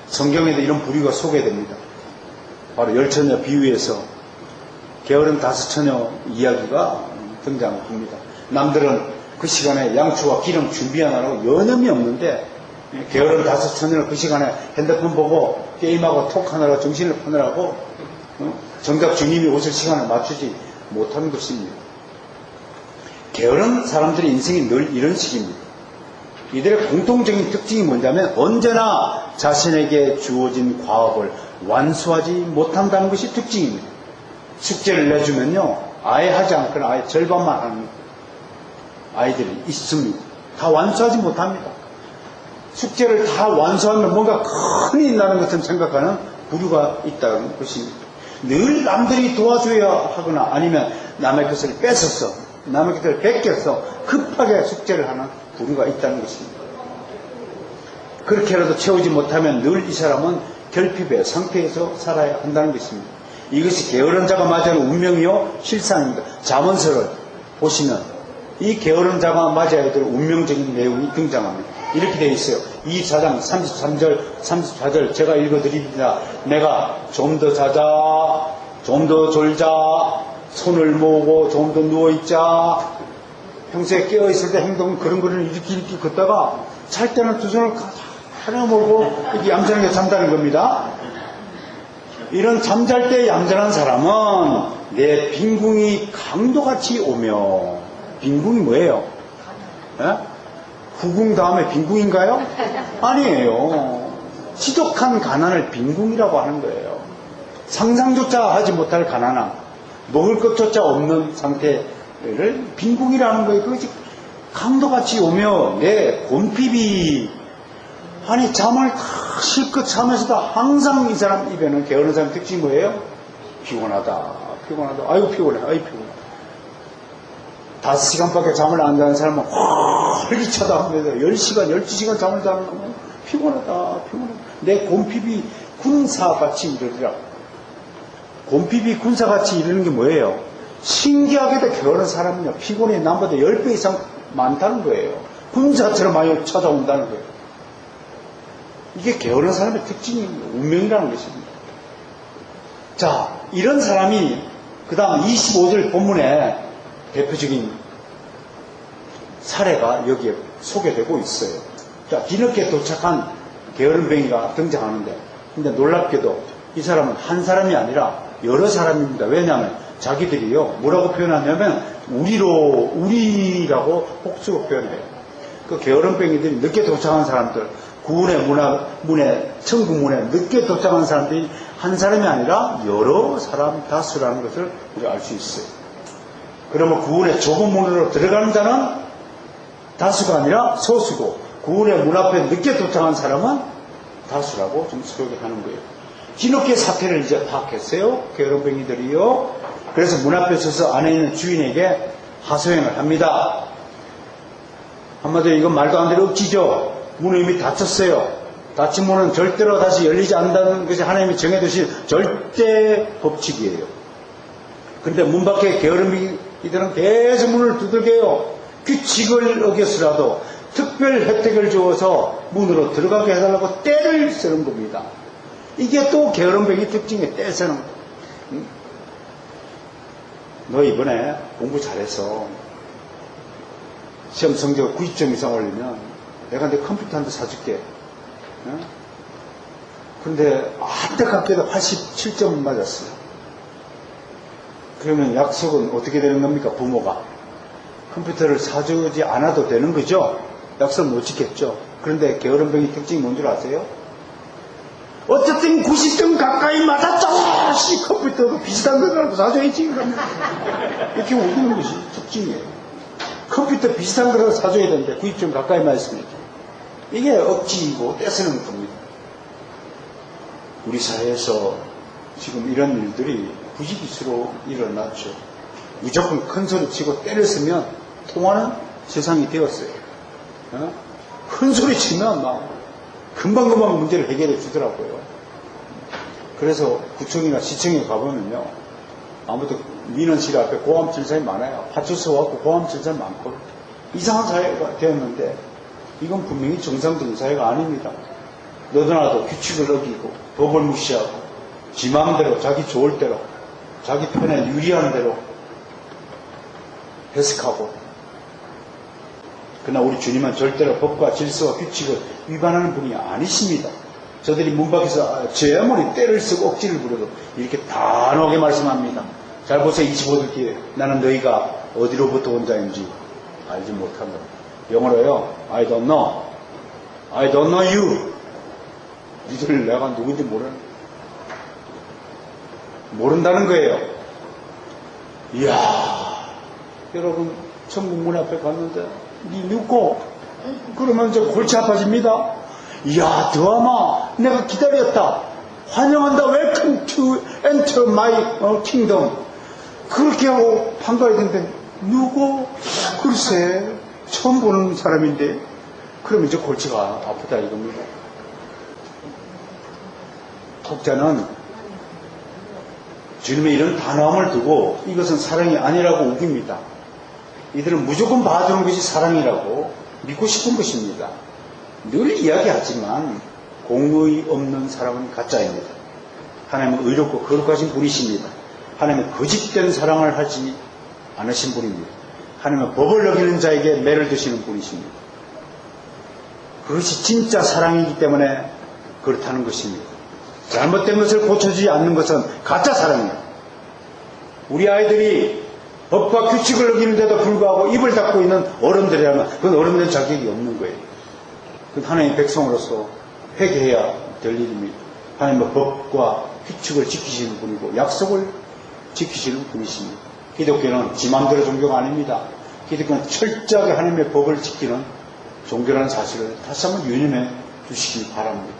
성경에도 이런 부류가 소개됩니다. 바로 열처녀 비유에서 게으른 다섯 처녀 이야기가 등장합니다. 남들은 그 시간에 양초와 기름 준비하느라고 여념이 없는데 게으른 다섯 처녀는 그 시간에 핸드폰 보고 게임하고 톡하느라 정신을 파느라고 정작 주님이 오실 시간을 맞추지 못하는 것입니다. 게으른 사람들의 인생이 늘 이런 식입니다. 이들의 공통적인 특징이 뭐냐면 언제나 자신에게 주어진 과업을 완수하지 못한다는 것이 특징입니다. 숙제를 내주면요 아예 하지 않거나 아예 절반만 하는 아이들이 있습니다. 다 완수하지 못합니다. 숙제를 다 완수하면 뭔가 큰 일이 나는 것처럼 생각하는 부류가 있다는 것입니다. 늘 남들이 도와줘야 하거나 아니면 남의 것을 뺏어서 남의 것을 베껴서 급하게 숙제를 하는 부류가 있다는 것입니다. 그렇게라도 채우지 못하면 늘 이 사람은 결핍의 상태에서 살아야 한다는 것입니다. 이것이 게으른 자가 맞이하는 운명이요 실상입니다. 잠언서를 보시면 이 게으른 자가 맞이해야 될 운명적인 내용이 등장합니다. 이렇게 되어 있어요. 이 4장 33절 34절 제가 읽어드립니다. 내가 좀 더 자자, 좀 더 졸자, 손을 모으고 좀 더 누워있자. 평소에 깨어있을 때 행동은 그런 거를 이렇게 걷다가 잘 때는 두 손을 하나 모으고 이렇게 얌전하게 잠자는 겁니다. 이런 잠잘 때 얌전한 사람은 내 빈궁이 강도같이 오며, 빈궁이 뭐예요? 에? 후궁 다음에 빈궁인가요? 아니에요. 지독한 가난을 빈궁이라고 하는 거예요. 상상조차 하지 못할 가난함, 먹을 것조차 없는 상태를 빈궁이라는 거예요. 그것이 강도같이 오며 내 곤핍이, 아니 잠을 다 실컷 자면서도 항상 이 사람 입에는 게으른 사람 특징이 뭐예요? 피곤하다, 피곤하다, 아이고 피곤해, 아이고 피곤해. 5시간밖에 잠을 안 자는 사람은 활기차다. 10시간, 12시간 잠을 자는 거면 피곤하다. 내 곰핍이 군사같이 이러더라고. 곰핍이 군사같이 이러는 게 뭐예요? 신기하게도 게으른 사람은요, 피곤이 남보다 10배 이상 많다는 거예요. 군사처럼 많이 찾아온다는 거예요. 이게 게으른 사람의 특징이 운명이라는 것입니다. 자, 이런 사람이 그 다음 25절 본문에 대표적인 사례가 여기에 소개되고 있어요. 자, 뒤늦게 도착한 게으름뱅이가 등장하는데, 근데 놀랍게도 이 사람은 한 사람이 아니라 여러 사람입니다. 왜냐하면 자기들이요, 뭐라고 표현하냐면 우리라고 복수로 표현해요. 그 게으름뱅이들이 늦게 도착한 사람들, 구원의 문에, 천국문에 늦게 도착한 사람들이 한 사람이 아니라 여러 사람 다수라는 것을 우리가 알 수 있어요. 그러면 구원의 좁은 문으로 들어가는 자는 다수가 아니라 소수고, 구원의 문 앞에 늦게 도착한 사람은 다수라고 좀 소개하는 거예요. 뒤늦게 사태를 이제 파악했어요. 게으름뱅이들이요. 그래서 문 앞에 서서 안에 있는 주인에게 하소연을 합니다. 한마디로 이건 말도 안 되는 억지죠. 문은 이미 닫혔어요. 닫힌 문은 절대로 다시 열리지 않는다는 것이 하나님이 정해두신 절대 법칙이에요. 그런데 문 밖에 게으름이들은 계속 문을 두들겨요. 규칙을 어겨서라도 특별 혜택을 주어서 문으로 들어가게 해달라고 떼를 쓰는 겁니다. 이게 또 게으름뱅이 특징이에요. 떼 쓰는 거. 너 이번에 공부 잘해서 시험 성적 90점 이상 올리면 내가 내 컴퓨터 한 대 사줄게. 그런데 안타깝게도 87점 맞았어요. 그러면 약속은 어떻게 되는 겁니까? 부모가 컴퓨터를 사주지 않아도 되는 거죠. 약속 못 지켰죠. 그런데 게으름뱅이 특징이 뭔 줄 아세요? 어쨌든 90점 가까이 맞았잖아. 컴퓨터도 비슷한 거라도 사줘야지. 이렇게 우기는 것이 특징이에요. 컴퓨터 비슷한 거라도 사줘야 되는데 90점 가까이 맞았습니다. 이게 억지이고 떼쓰는 겁니다. 우리 사회에서 지금 이런 일들이 부지기수로 일어났죠. 무조건 큰 소리 치고 때를 쓰면 통하는 세상이 되었어요. 큰 소리 치면 막 금방금방 문제를 해결해 주더라고요. 그래서 구청이나 시청에 가보면요, 아무도 민원실 앞에 고함질사이 많아요. 파출소 와서 고함질사이 많고 이상한 사회가 되었는데, 이건 분명히 정상적인 사회가 아닙니다. 너도나도 규칙을 어기고 법을 무시하고 지 마음대로 자기 좋을 대로 자기 편에 유리한 대로 해석하고, 그러나 우리 주님은 절대로 법과 질서와 규칙을 위반하는 분이 아니십니다. 저들이 문 밖에서 제 아무리 때를 쓰고 억지를 부려도 이렇게 단호하게 말씀합니다. 잘 보세요. 25절 뒤에 나는 너희가 어디로부터 온 자인지 알지 못한다. 영어로요, I don't know. I don't know you. 니들 내가 누군지 모른다는 거예요. 이야, 여러분 천국 문 앞에 갔는데 니 누구? 그러면 저 골치 아파집니다. 이야, 드라마 내가 기다렸다. 환영한다. Welcome to enter my kingdom. 그렇게 하고 반가워야 되는데 누구? 글쎄 처음 보는 사람인데, 그러면 이제 골치가 아프다 이겁니다. 독자는 주님의 이런 단호함을 두고 이것은 사랑이 아니라고 우깁니다. 이들은 무조건 봐주는 것이 사랑이라고 믿고 싶은 것입니다. 늘 이야기하지만 공의 없는 사랑은 가짜입니다. 하나님은 의롭고 거룩하신 분이십니다. 하나님은 거짓된 사랑을 하지 않으신 분입니다. 하나님은 법을 어기는 자에게 매를 드시는 분이십니다. 그것이 진짜 사랑이기 때문에 그렇다는 것입니다. 잘못된 것을 고쳐주지 않는 것은 가짜 사랑이에요. 우리 아이들이 법과 규칙을 어기는데도 불구하고 입을 닫고 있는 어른들이라면 그건 어른들 자격이 없는 거예요. 그건 하나님의 백성으로서 회개해야 될 일입니다. 하나님은 법과 규칙을 지키시는 분이고 약속을 지키시는 분이십니다. 기독교는 지 맘대로 종교가 아닙니다. 기독교는 철저하게 하나님의 법을 지키는 종교라는 사실을 다시 한번 유념해 주시기 바랍니다.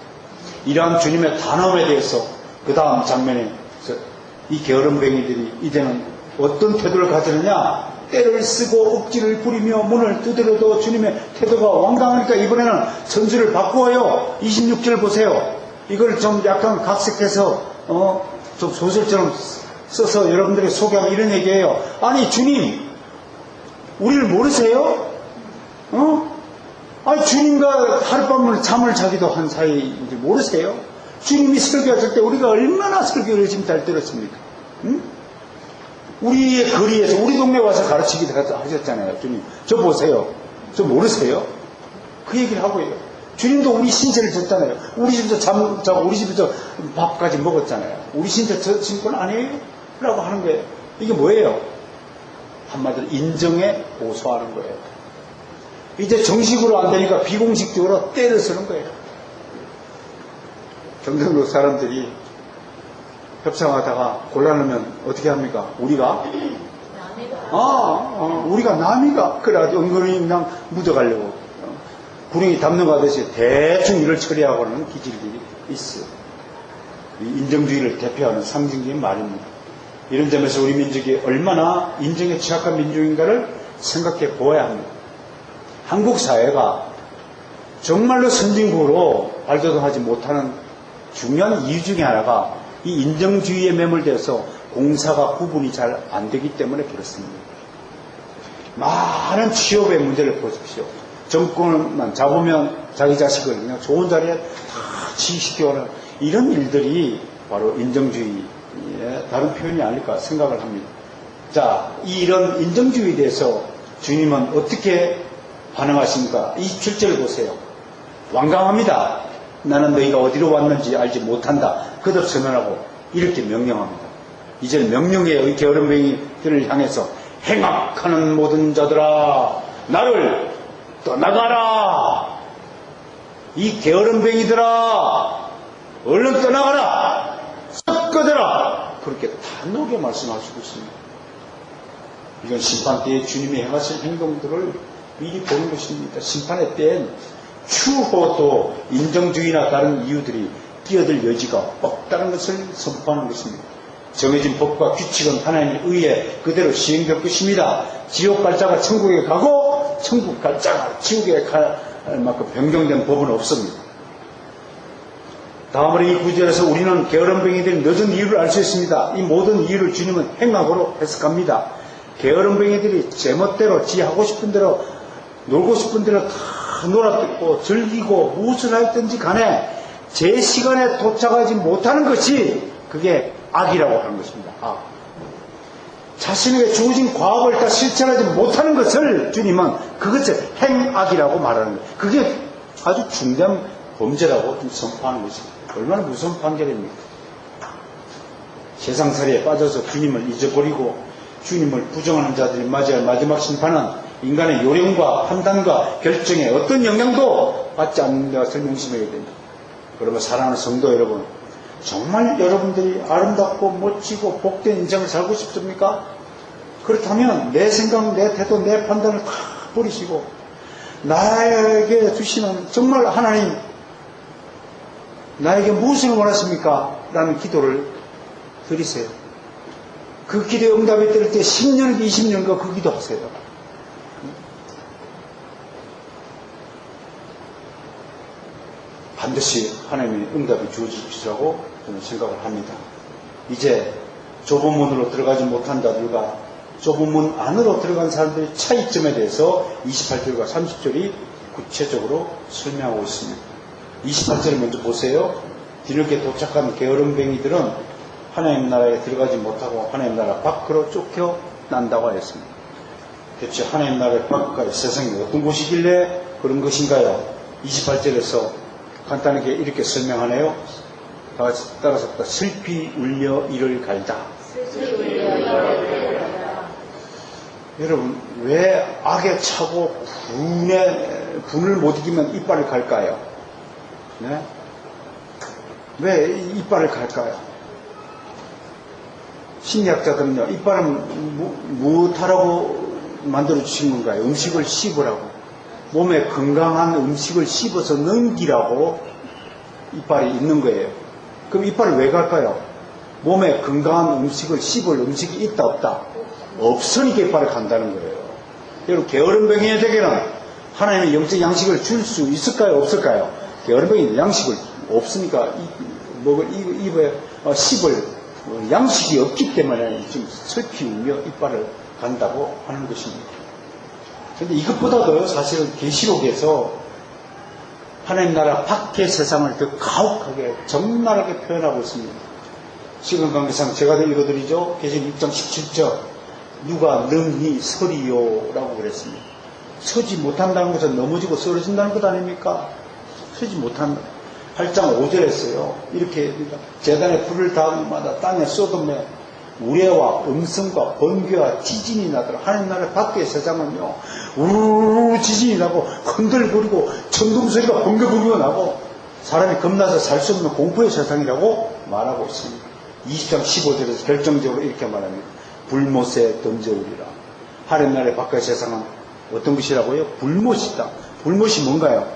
이러한 주님의 단엄에 대해서 그 다음 장면에 이 게으름뱅이들이 이제는 어떤 태도를 가지느냐, 때를 쓰고 억지를 부리며 문을 두드려도 주님의 태도가 완강하니까 이번에는 선수를 바꾸어요. 26절 보세요. 이걸 좀 약간 각색해서 좀 소설처럼 써서 여러분들에게 소개하면 이런 얘기예요. 아니 주님, 우리를 모르세요? 아니 주님과 하룻밤을 잠을 자기도 한 사이인지 모르세요? 주님이 설교하실 때 우리가 얼마나 설교를 지금 잘 들었습니까? 응? 우리의 거리에서 우리 동네 와서 가르치기도 하셨잖아요. 주님, 저 보세요. 저 모르세요? 그 얘기를 하고 해요. 주님도 우리 신세를 졌잖아요. 우리 집에서 잠 자고 우리 집에서 밥까지 먹었잖아요. 우리 신세 진 건 아니에요? 라고 하는 거예요. 이게 뭐예요? 한마디로 인정에 고소하는 거예요. 이제 정식으로 안 되니까 비공식적으로 때를 쓰는 거예요. 경상도 사람들이 협상하다가 곤란하면 어떻게 합니까? 우리가 우리가 남이가 그래가지고 은근히 그냥 묻어가려고 구렁이 담는 거 하듯이 대충 일을 처리하고는 기질들이 있어요. 인정주의를 대표하는 상징적인 말입니다. 이런 점에서 우리 민족이 얼마나 인정에 취약한 민족인가를 생각해 보아야 합니다. 한국 사회가 정말로 선진국으로 발돋움하지 못하는 중요한 이유 중에 하나가 이 인정주의에 매몰되어서 공사가 구분이 잘 안 되기 때문에 그렇습니다. 많은 취업의 문제를 보십시오. 정권만 잡으면 자기 자식을 그냥 좋은 자리에 다 취직시켜오는 이런 일들이 바로 인정주의의 다른 표현이 아닐까 생각을 합니다. 자, 이런 인정주의에 대해서 주님은 어떻게 반응하십니까? 27절 보세요. 완강합니다. 나는 너희가 어디로 왔는지 알지 못한다. 거듭 선언하고 이렇게 명령합니다. 이제는 명령해요. 이 게으름뱅이들을 향해서 행악하는 모든 자들아 나를 떠나가라. 이 게으름뱅이들아 얼른 떠나가라. 썩거들아. 그렇게 단호하게 말씀하시고 있습니다. 이건 심판 때에 주님이 행하실 행동들을 미리 보는 것입니다. 심판의 때엔 추호도 인정주의나 다른 이유들이 끼어들 여지가 없다는 것을 선포하는 것입니다. 정해진 법과 규칙은 하나님의 의에 그대로 시행될 것입니다. 지옥 갈자가 천국에 가고 천국 갈자가 지옥에 갈 만큼 변경된 법은 없습니다. 다음으로 이 구절에서 우리는 게으름뱅이들이 늦은 이유를 알 수 있습니다. 이 모든 이유를 주님은 행악으로 해석합니다. 게으름뱅이들이 제멋대로 지 하고 싶은 대로 놀고 싶은 대로 다 놀았고 즐기고 무엇을 했든지 간에 제 시간에 도착하지 못하는 것이 그게 악이라고 하는 것입니다. 악. 자신에게 주어진 과업을 다 실천하지 못하는 것을 주님은 그것을 행악이라고 말하는 거예요. 그게 아주 중대한 범죄라고 선포하는 것입니다. 얼마나 무서운 판결입니까? 세상살이에 빠져서 주님을 잊어버리고 주님을 부정하는 자들이 맞이할 마지막 심판은 인간의 요령과 판단과 결정에 어떤 영향도 받지 않는 것을 명심해야 됩니다. 그러면 사랑하는 성도 여러분, 정말 여러분들이 아름답고 멋지고 복된 인생을 살고 싶습니까? 그렇다면 내 생각, 내 태도, 내 판단을 다 버리시고 나에게 주시는 정말 하나님 나에게 무엇을 원하십니까? 라는 기도를 드리세요. 그 기도의 응답이 될 때 10년, 20년과 그 기도하세요. 반드시 하나님의 응답이 주어질 것이라고 저는 생각을 합니다. 이제 좁은 문으로 들어가지 못한 자들과 좁은 문 안으로 들어간 사람들의 차이점에 대해서 28절과 30절이 구체적으로 설명하고 있습니다. 28절을 먼저 보세요. 뒤늦게 도착한 게으름뱅이들은 하나님 나라에 들어가지 못하고 하나님 나라 밖으로 쫓겨난다고 하였습니다. 대체 하나님 나라의 밖까지 세상이 어떤 곳이길래 그런 것인가요? 28절에서 간단하게 이렇게 설명하네요. 다 같이 따라서 슬피 울려 이를 갈다. 여러분, 왜 악에 차고 분을 못 이기면 이빨을 갈까요? 네? 왜 이빨을 갈까요? 심리학자들은요, 이빨은 무엇하라고 만들어주신 건가요? 음식을 씹으라고. 몸에 건강한 음식을 씹어서 넘기라고 이빨이 있는 거예요. 그럼 이빨을 왜 갈까요? 몸에 건강한 음식을 씹을 음식이 있다 없다? 없으니까 이빨을 간다는 거예요. 여러분, 게으름뱅이에게는 하나님의 영적 양식을 줄 수 있을까요? 없을까요? 게으름뱅이는 양식을 없으니까 입에 씹을 양식이 없기 때문에 지금 슬피우며 이빨을 간다고 하는 것입니다. 그런데 이것보다도 사실은 계시록에서 하나님 나라 밖의 세상을 더 가혹하게 적나라하게 표현하고 있습니다. 시간 관계상 제가 읽어드리죠. 계시록 6장 17절 누가 능히 서리요 라고 그랬습니다. 서지 못한다는 것은 넘어지고 쓰러진다는 것 아닙니까? 서지 못한다. 8장 5절에 써요. 이렇게 제단에 불을 닿음마다 땅에 쏟음에 우레와 음성과 번개와 지진이 나더라. 하나님 나라 밖의 세상은요, 우르르 지진이 나고 흔들거리고 천둥소리가 번개불기가 나고 사람이 겁나서 살 수 없는 공포의 세상이라고 말하고 있습니다. 20장 15절에서 결정적으로 이렇게 말합니다. 불못에 던져오리라. 하나님 나라의 밖의 세상은 어떤 것이라고요? 불못이다. 불못이 뭔가요?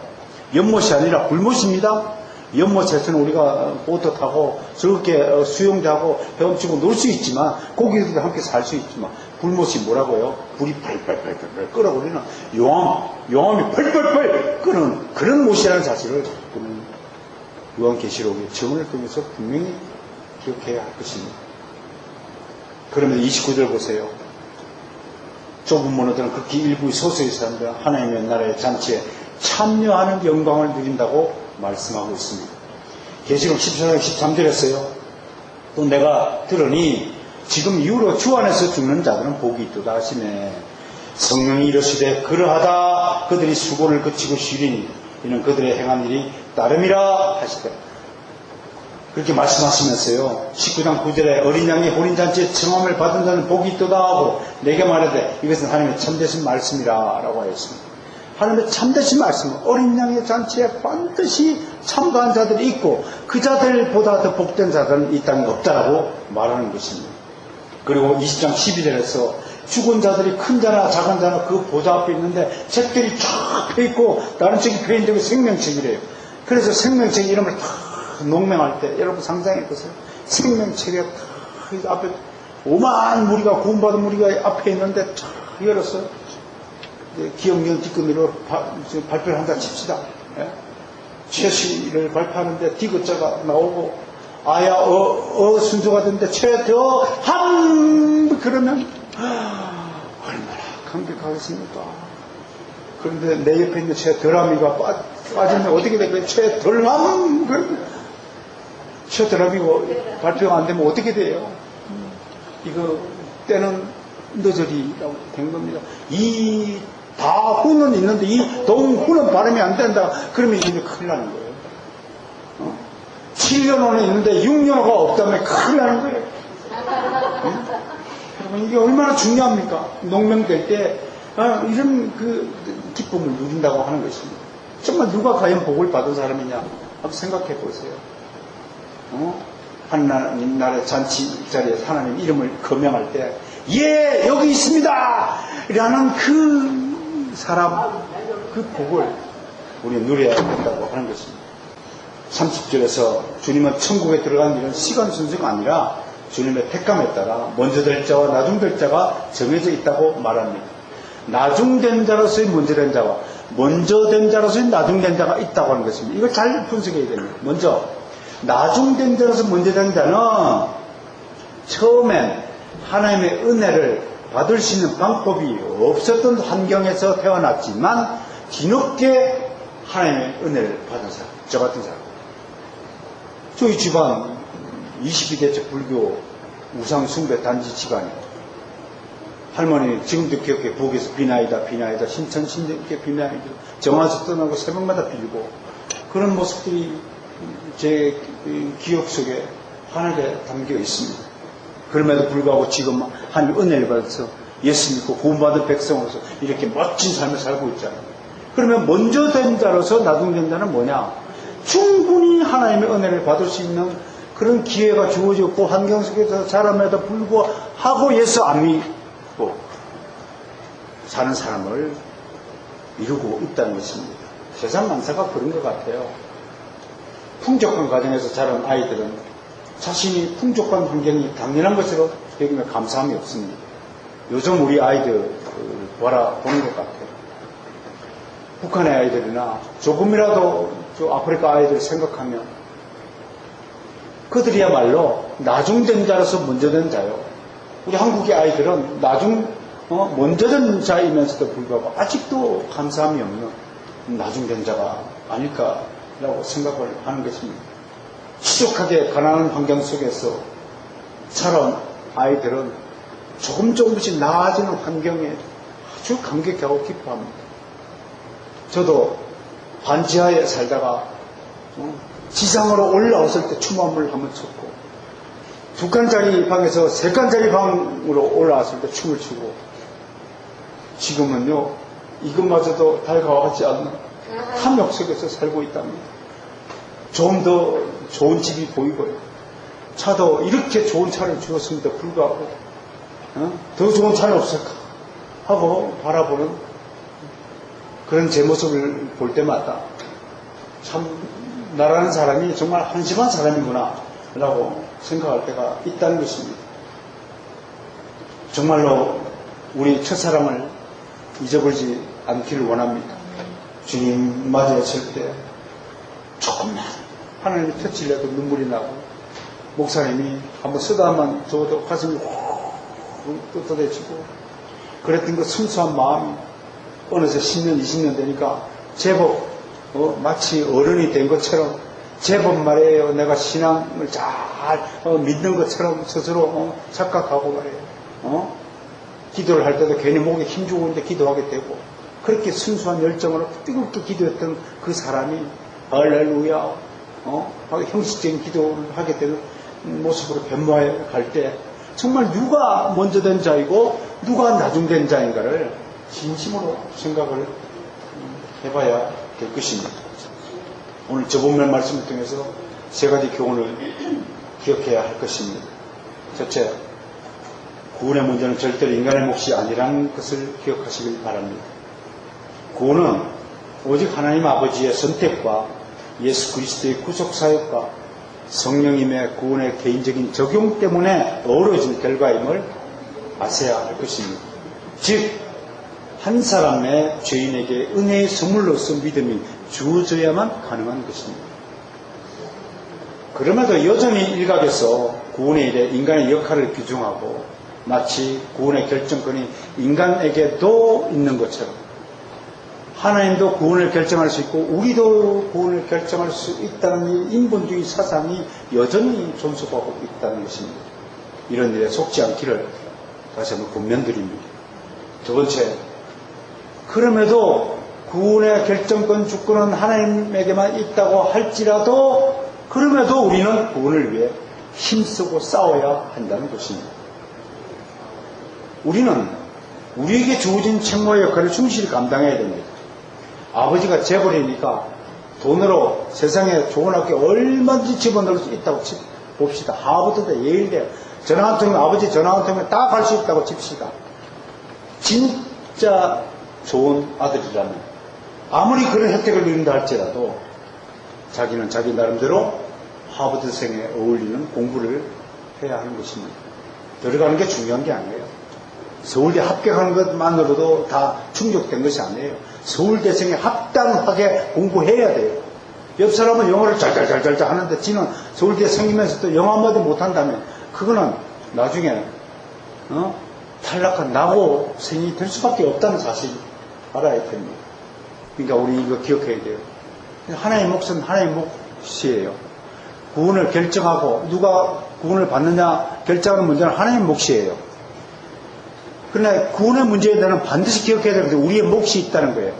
연못이 아니라 불못입니다. 연못에서는 우리가 보트 타고 즐겁게 수영하고 헤엄치고 놀 수 있지만 고기들도 함께 살 수 있지만 불못이 뭐라고요? 불이 팔팔팔팔 끓어오르는 용암이 팔팔팔 끓는 그런 못이라는 사실을 요한계시록의 증언을 통해서 분명히 기억해야 할 것입니다. 그러면 29절 보세요. 좁은 문호들은 극히 일부의 소수의 사람들 하나님의 나라의 잔치에 참여하는 영광을 누린다고 말씀하고 있습니다. 계시록 14장 13절에서요. 또 내가 들으니 지금 이후로 주 안에서 죽는 자들은 복이 있도다 하시네. 성령이 이르시되 그러하다 그들이 수고를 그치고 쉬리니 이는 그들의 행한 일이 따름이라 하시더라. 그렇게 말씀하시면서요. 19장 9절에 어린 양이 혼인잔치에 청함을 받은 자는 복이 있도다 하고 내게 말하되 이것은 하나님의 참되신 말씀이라 라고 하였습니다. 하나님의 참되신 말씀은 어린 양의 잔치에 반드시 참가한 자들이 있고 그 자들보다 더 복된 자들은 이 땅에 없다라고 말하는 것입니다. 그리고 20장 12절에서 죽은 자들이 큰 자나 작은 자나 그 보좌 앞에 있는데 책들이 쫙 펴있고 다른 책이 펴있는 게 생명책이래요. 그래서 생명책 이름을 다 농맹할 때 여러분 상상해보세요. 생명책에 다 앞에 오만 무리가 구원받은 무리가 앞에 있는데 쫙 열었어요. 기억령 뒷금으로 발표를 한다 칩시다. 예? 최씨를 발표하는데 디귿자가 나오고 아야 순조가 되는데 최더함 그러면 얼마나 감격하겠습니까? 그런데 내 옆에 있는 최덜함이가 빠지면 어떻게 될까요? 최덜함 그러면 최덜함이고 발표가 안 되면 어떻게 돼요? 이거 때는 너저리라고 된 겁니다. 이 다후는 있는데 이 동후는 발음이 안 된다. 그러면 이게 큰일 나는 거예요. 7년호는 있는데 6년호가 없다면 큰일 나는 거예요. 여러분 이게 얼마나 중요합니까? 농명될 때 이런 그 기쁨을 누린다고 하는 것입니다. 정말 누가 과연 복을 받은 사람이냐 한번 생각해 보세요. 하나님 나라의 잔치 자리에서 하나님 이름을 거명할 때 예 여기 있습니다 라는 그 사람 그 복을 우리 누려야 된다고 하는 것입니다. 30절에서 주님은 천국에 들어가는 일은 시간 순서가 아니라 주님의 택감에 따라 먼저 될 자와 나중될 자가 정해져 있다고 말합니다. 나중된 자로서의 먼저 된 자와 먼저 된 자로서의 나중된 자가 있다고 하는 것입니다. 이걸 잘 분석해야 됩니다. 먼저 나중된 자로서 먼저 된 자는 처음엔 하나님의 은혜를 받을 수 있는 방법이 없었던 환경에서 태어났지만 뒤늦게 하나님의 은혜를 받은 사람, 저 같은 사람. 저희 집안 22대째 불교 우상 숭배 단지 집안이에요. 할머니 지금도 기억해. 북에서 비나이다 신천 신정께 비나이다 정화서 떠나고 새벽마다 빌고 그런 모습들이 제 기억 속에 환하게 담겨 있습니다. 그럼에도 불구하고 지금 하나님 은혜를 받아서 예수 믿고 구원받은 백성으로서 이렇게 멋진 삶을 살고 있잖아요. 그러면 먼저 된 자로서 나중된 자는 뭐냐? 충분히 하나님의 은혜를 받을 수 있는 그런 기회가 주어졌고 환경 속에서 자람에도 불구하고 예수 안 믿고 사는 사람을 이루고 있다는 것입니다. 세상 만사가 그런 것 같아요. 풍족한 가정에서 자란 아이들은 자신이 풍족한 환경이 당연한 것으로 여기면 감사함이 없습니다. 요즘 우리 아이들 바라보는 것 같아요. 북한의 아이들이나 조금이라도 저 아프리카 아이들 생각하면 그들이야말로 나중된 자로서 먼저 된 자요. 우리 한국의 아이들은 먼저 된 자이면서도 불구하고 아직도 감사함이 없는 나중된 자가 아닐까라고 생각을 하는 것입니다. 시족하게 가난한 환경 속에서 자란 아이들은 조금씩 나아지는 환경에 아주 감격하고 기뻐합니다. 저도 반지하에 살다가 지상으로 올라왔을 때 춤함을 한번 췄고 2칸짜리 방에서 3칸짜리 방으로 올라왔을 때 춤을 추고 지금은요 이것마저도 달가워하지 않는 탐욕 속에서 살고 있답니다. 좀 더 좋은 집이 보이고요. 차도 이렇게 좋은 차를 주었음에도 불구하고 더 좋은 차는 없을까 하고 바라보는 그런 제 모습을 볼 때마다 참 나라는 사람이 정말 한심한 사람이구나 라고 생각할 때가 있다는 것입니다. 정말로 우리 첫사랑을 잊어버리지 않기를 원합니다. 주님 맞이했을 때 조금만 하나님의 터치를 해도 눈물이 나고 목사님이 한번 쓰다만 적어도 가슴이 훅 뜯어대지고 그랬던 그 순수한 마음이 어느새 10년 20년 되니까 제법 마치 어른이 된 것처럼 제법 말이에요. 내가 신앙을 잘 믿는 것처럼 스스로 착각하고 말이에요. 기도를 할 때도 괜히 목에 힘주고 있는데 기도하게 되고 그렇게 순수한 열정으로 뜨겁게 기도했던 그 사람이 할렐루야 형식적인 기도를 하게 되는 모습으로 변모해 갈 때 정말 누가 먼저 된 자이고 누가 나중된 자인가를 진심으로 생각을 해봐야 될 것입니다. 오늘 저본문 말씀을 통해서 3가지 교훈을 기억해야 할 것입니다. 첫째, 구원의 문제는 절대로 인간의 몫이 아니라는 것을 기억하시길 바랍니다. 구원은 오직 하나님 아버지의 선택과 예수 그리스도의 구속사역과 성령님의 구원의 개인적인 적용 때문에 어우러진 결과임을 아셔야 할 것입니다. 즉, 한 사람의 죄인에게 은혜의 선물로서 믿음이 주어져야만 가능한 것입니다. 그럼에도 여전히 일각에서 구원의 일에 인간의 역할을 규정하고 마치 구원의 결정권이 인간에게도 있는 것처럼 하나님도 구원을 결정할 수 있고 우리도 구원을 결정할 수 있다는 인본주의 사상이 여전히 존속하고 있다는 것입니다. 이런 일에 속지 않기를 다시 한번 권면드립니다. 두 번째, 그럼에도 구원의 결정권 주권은 하나님에게만 있다고 할지라도 그럼에도 우리는 구원을 위해 힘쓰고 싸워야 한다는 것입니다. 우리는 우리에게 주어진 책무의 역할을 충실히 감당해야 됩니다. 아버지가 재벌이니까 돈으로 세상에 좋은 학교 얼마든지 집어넣을 수 있다고 봅시다. 하버드대, 예일대, 전화 한 통이면 아버지 전화 한 통이면 다 갈 수 있다고 칩시다. 진짜 좋은 아들이라면 아무리 그런 혜택을 누린다 할지라도 자기는 자기 나름대로 하버드생에 어울리는 공부를 해야 하는 것입니다. 들어가는 게 중요한 게 아니에요. 서울대 합격하는 것만으로도 다 충족된 것이 아니에요. 서울대생에 합당하게 공부해야 돼요. 옆 사람은 영어를 잘잘잘잘 하는데 지는 서울대 생기면서도 영어 한마디 못한다면 그거는 나중에 탈락한 나고생이 될 수밖에 없다는 사실 알아야 됩니다. 그러니까 우리 이거 기억해야 돼요. 하나의 몫은 하나의 몫이에요. 구원을 결정하고 누가 구원을 받느냐 결정하는 문제는 하나의 몫이에요. 그러나 구원의 문제에 대해서는 반드시 기억해야 되는데 우리의 몫이 있다는 거예요.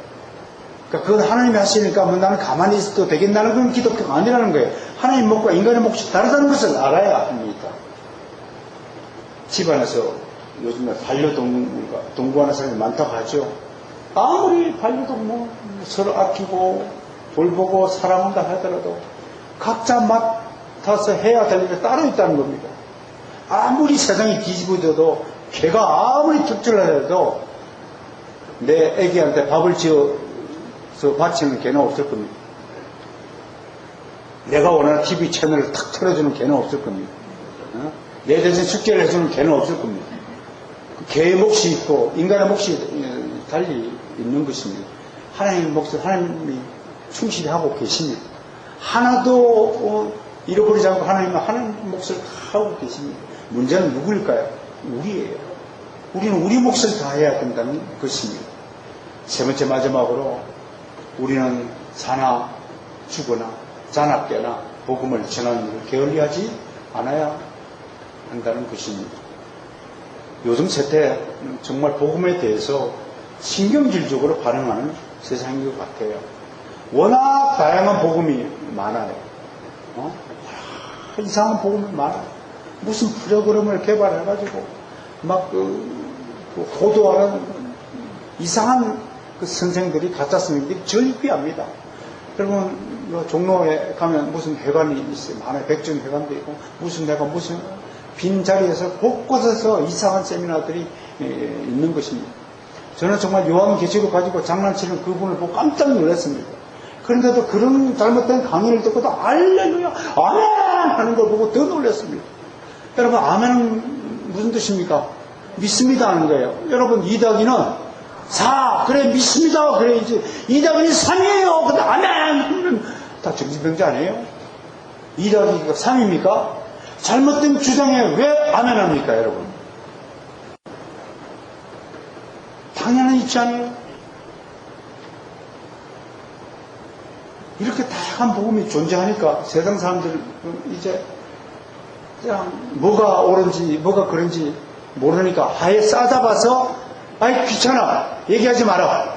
그러니까 그건 하나님이 하시니까 뭐 나는 가만히 있어도 되겠나는 그런 기독교가 아니라는 거예요. 하나님의 몫과 인간의 몫이 다르다는 것을 알아야 합니다. 집안에서 요즘에 반려동물과 동거하는 사람이 많다고 하죠. 아무리 반려동물 서로 아끼고 돌보고 사랑한다 하더라도 각자 맡아서 해야 될 일이 따로 있다는 겁니다. 아무리 세상이 뒤집어져도 개가 아무리 특출나도 내 애기한테 밥을 지어서 바치는 개는 없을 겁니다. 내가 원하는 TV 채널을 탁 틀어주는 개는 없을 겁니다. 내 대신 숙제를 해주는 개는 없을 겁니다. 개의 몫이 있고 인간의 몫이 달리 있는 것입니다. 하나님의 몫을 하나님이 충실히 하고 계십니다. 하나도 잃어버리지 않고 하나님의 몫을 다 하고 계십니다. 문제는 누구일까요? 우리예요. 우리는 우리 몫을 다 해야 된다는 것입니다. 세 번째 마지막으로 우리는 사나 죽거나 자나 복음을 전하는 일을 게을리하지 않아야 한다는 것입니다. 요즘 세대 정말 복음에 대해서 신경질적으로 반응하는 세상인 것 같아요. 워낙 다양한 복음이 많아요. 이상한 복음이 많아요. 무슨 프로그램을 개발해가지고 막 호도하는 이상한 선생들이 가짜 선생들이 절비합니다. 여러분 종로에 가면 무슨 회관이 있어요. 많아요. 백전회관도 있고 무슨 빈 자리에서 곳곳에서 이상한 세미나들이 있는 것입니다. 저는 정말 요한계시록 가지고 장난치는 그분을 보고 깜짝 놀랐습니다. 그런데도 그런 잘못된 강의를 듣고도 알렐루야 아멘 하는 걸 보고 더 놀랐습니다. 여러분 아멘은 무슨 뜻입니까? 믿습니다 하는 거예요. 여러분 2더하기는 4 그래 믿습니다 그래 이제 2더하기는 3이에요 근데 아멘 다 정신병자 아니에요? 2더하기가 3입니까? 잘못된 주장에 왜 아멘 합니까 여러분? 당연한 이치 아니에요? 이렇게 다양한 복음이 존재하니까 세상 사람들 이제 그냥 뭐가 옳은지 뭐가 그런지 모르니까 아예 싸잡아서 아이 귀찮아 얘기하지 마라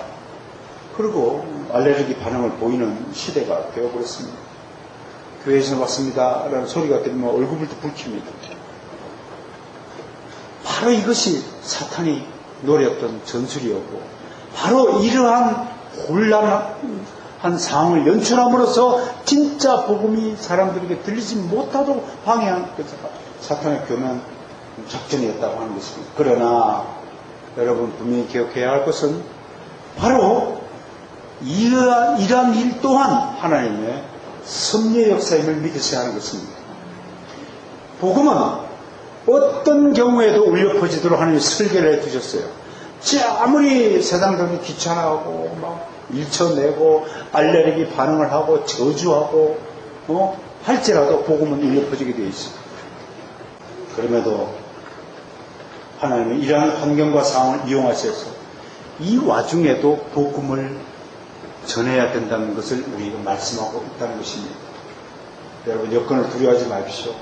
그리고 알레르기 반응을 보이는 시대가 되어버렸습니다. 교회에서 왔습니다 라는 소리가 들리면 얼굴부터 붉힙니다. 바로 이것이 사탄이 노렸던 전술이었고 바로 이러한 곤란한 상황을 연출함으로써 진짜 복음이 사람들에게 들리지 못하도록 방해한 사탄의 교면 작전이었다고 하는 것입니다. 그러나 여러분 분명히 기억해야 할 것은 바로 이러한 일 또한 하나님의 섭리의 역사임을 믿으셔야 하는 것입니다. 복음은 어떤 경우에도 울려 퍼지도록 하나님이 설계를 해두셨어요. 아무리 세상들이 귀찮아하고 막 밀쳐내고 알레르기 반응을 하고 저주하고 할지라도 복음은 울려 퍼지게 되어 있습니다. 그럼에도 하나님은 이러한 환경과 상황을 이용하셔서 이 와중에도 복음을 전해야 된다는 것을 우리가 말씀하고 있다는 것입니다. 여러분 여건을 두려워하지 마십시오.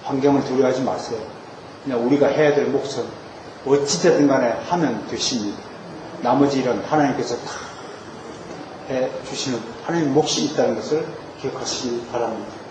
환경을 두려워하지 마세요. 그냥 우리가 해야 될 몫은 어찌되든 간에 하면 되십니다. 나머지 일은 하나님께서 다 해주시는 하나님의 몫이 있다는 것을 기억하시기 바랍니다.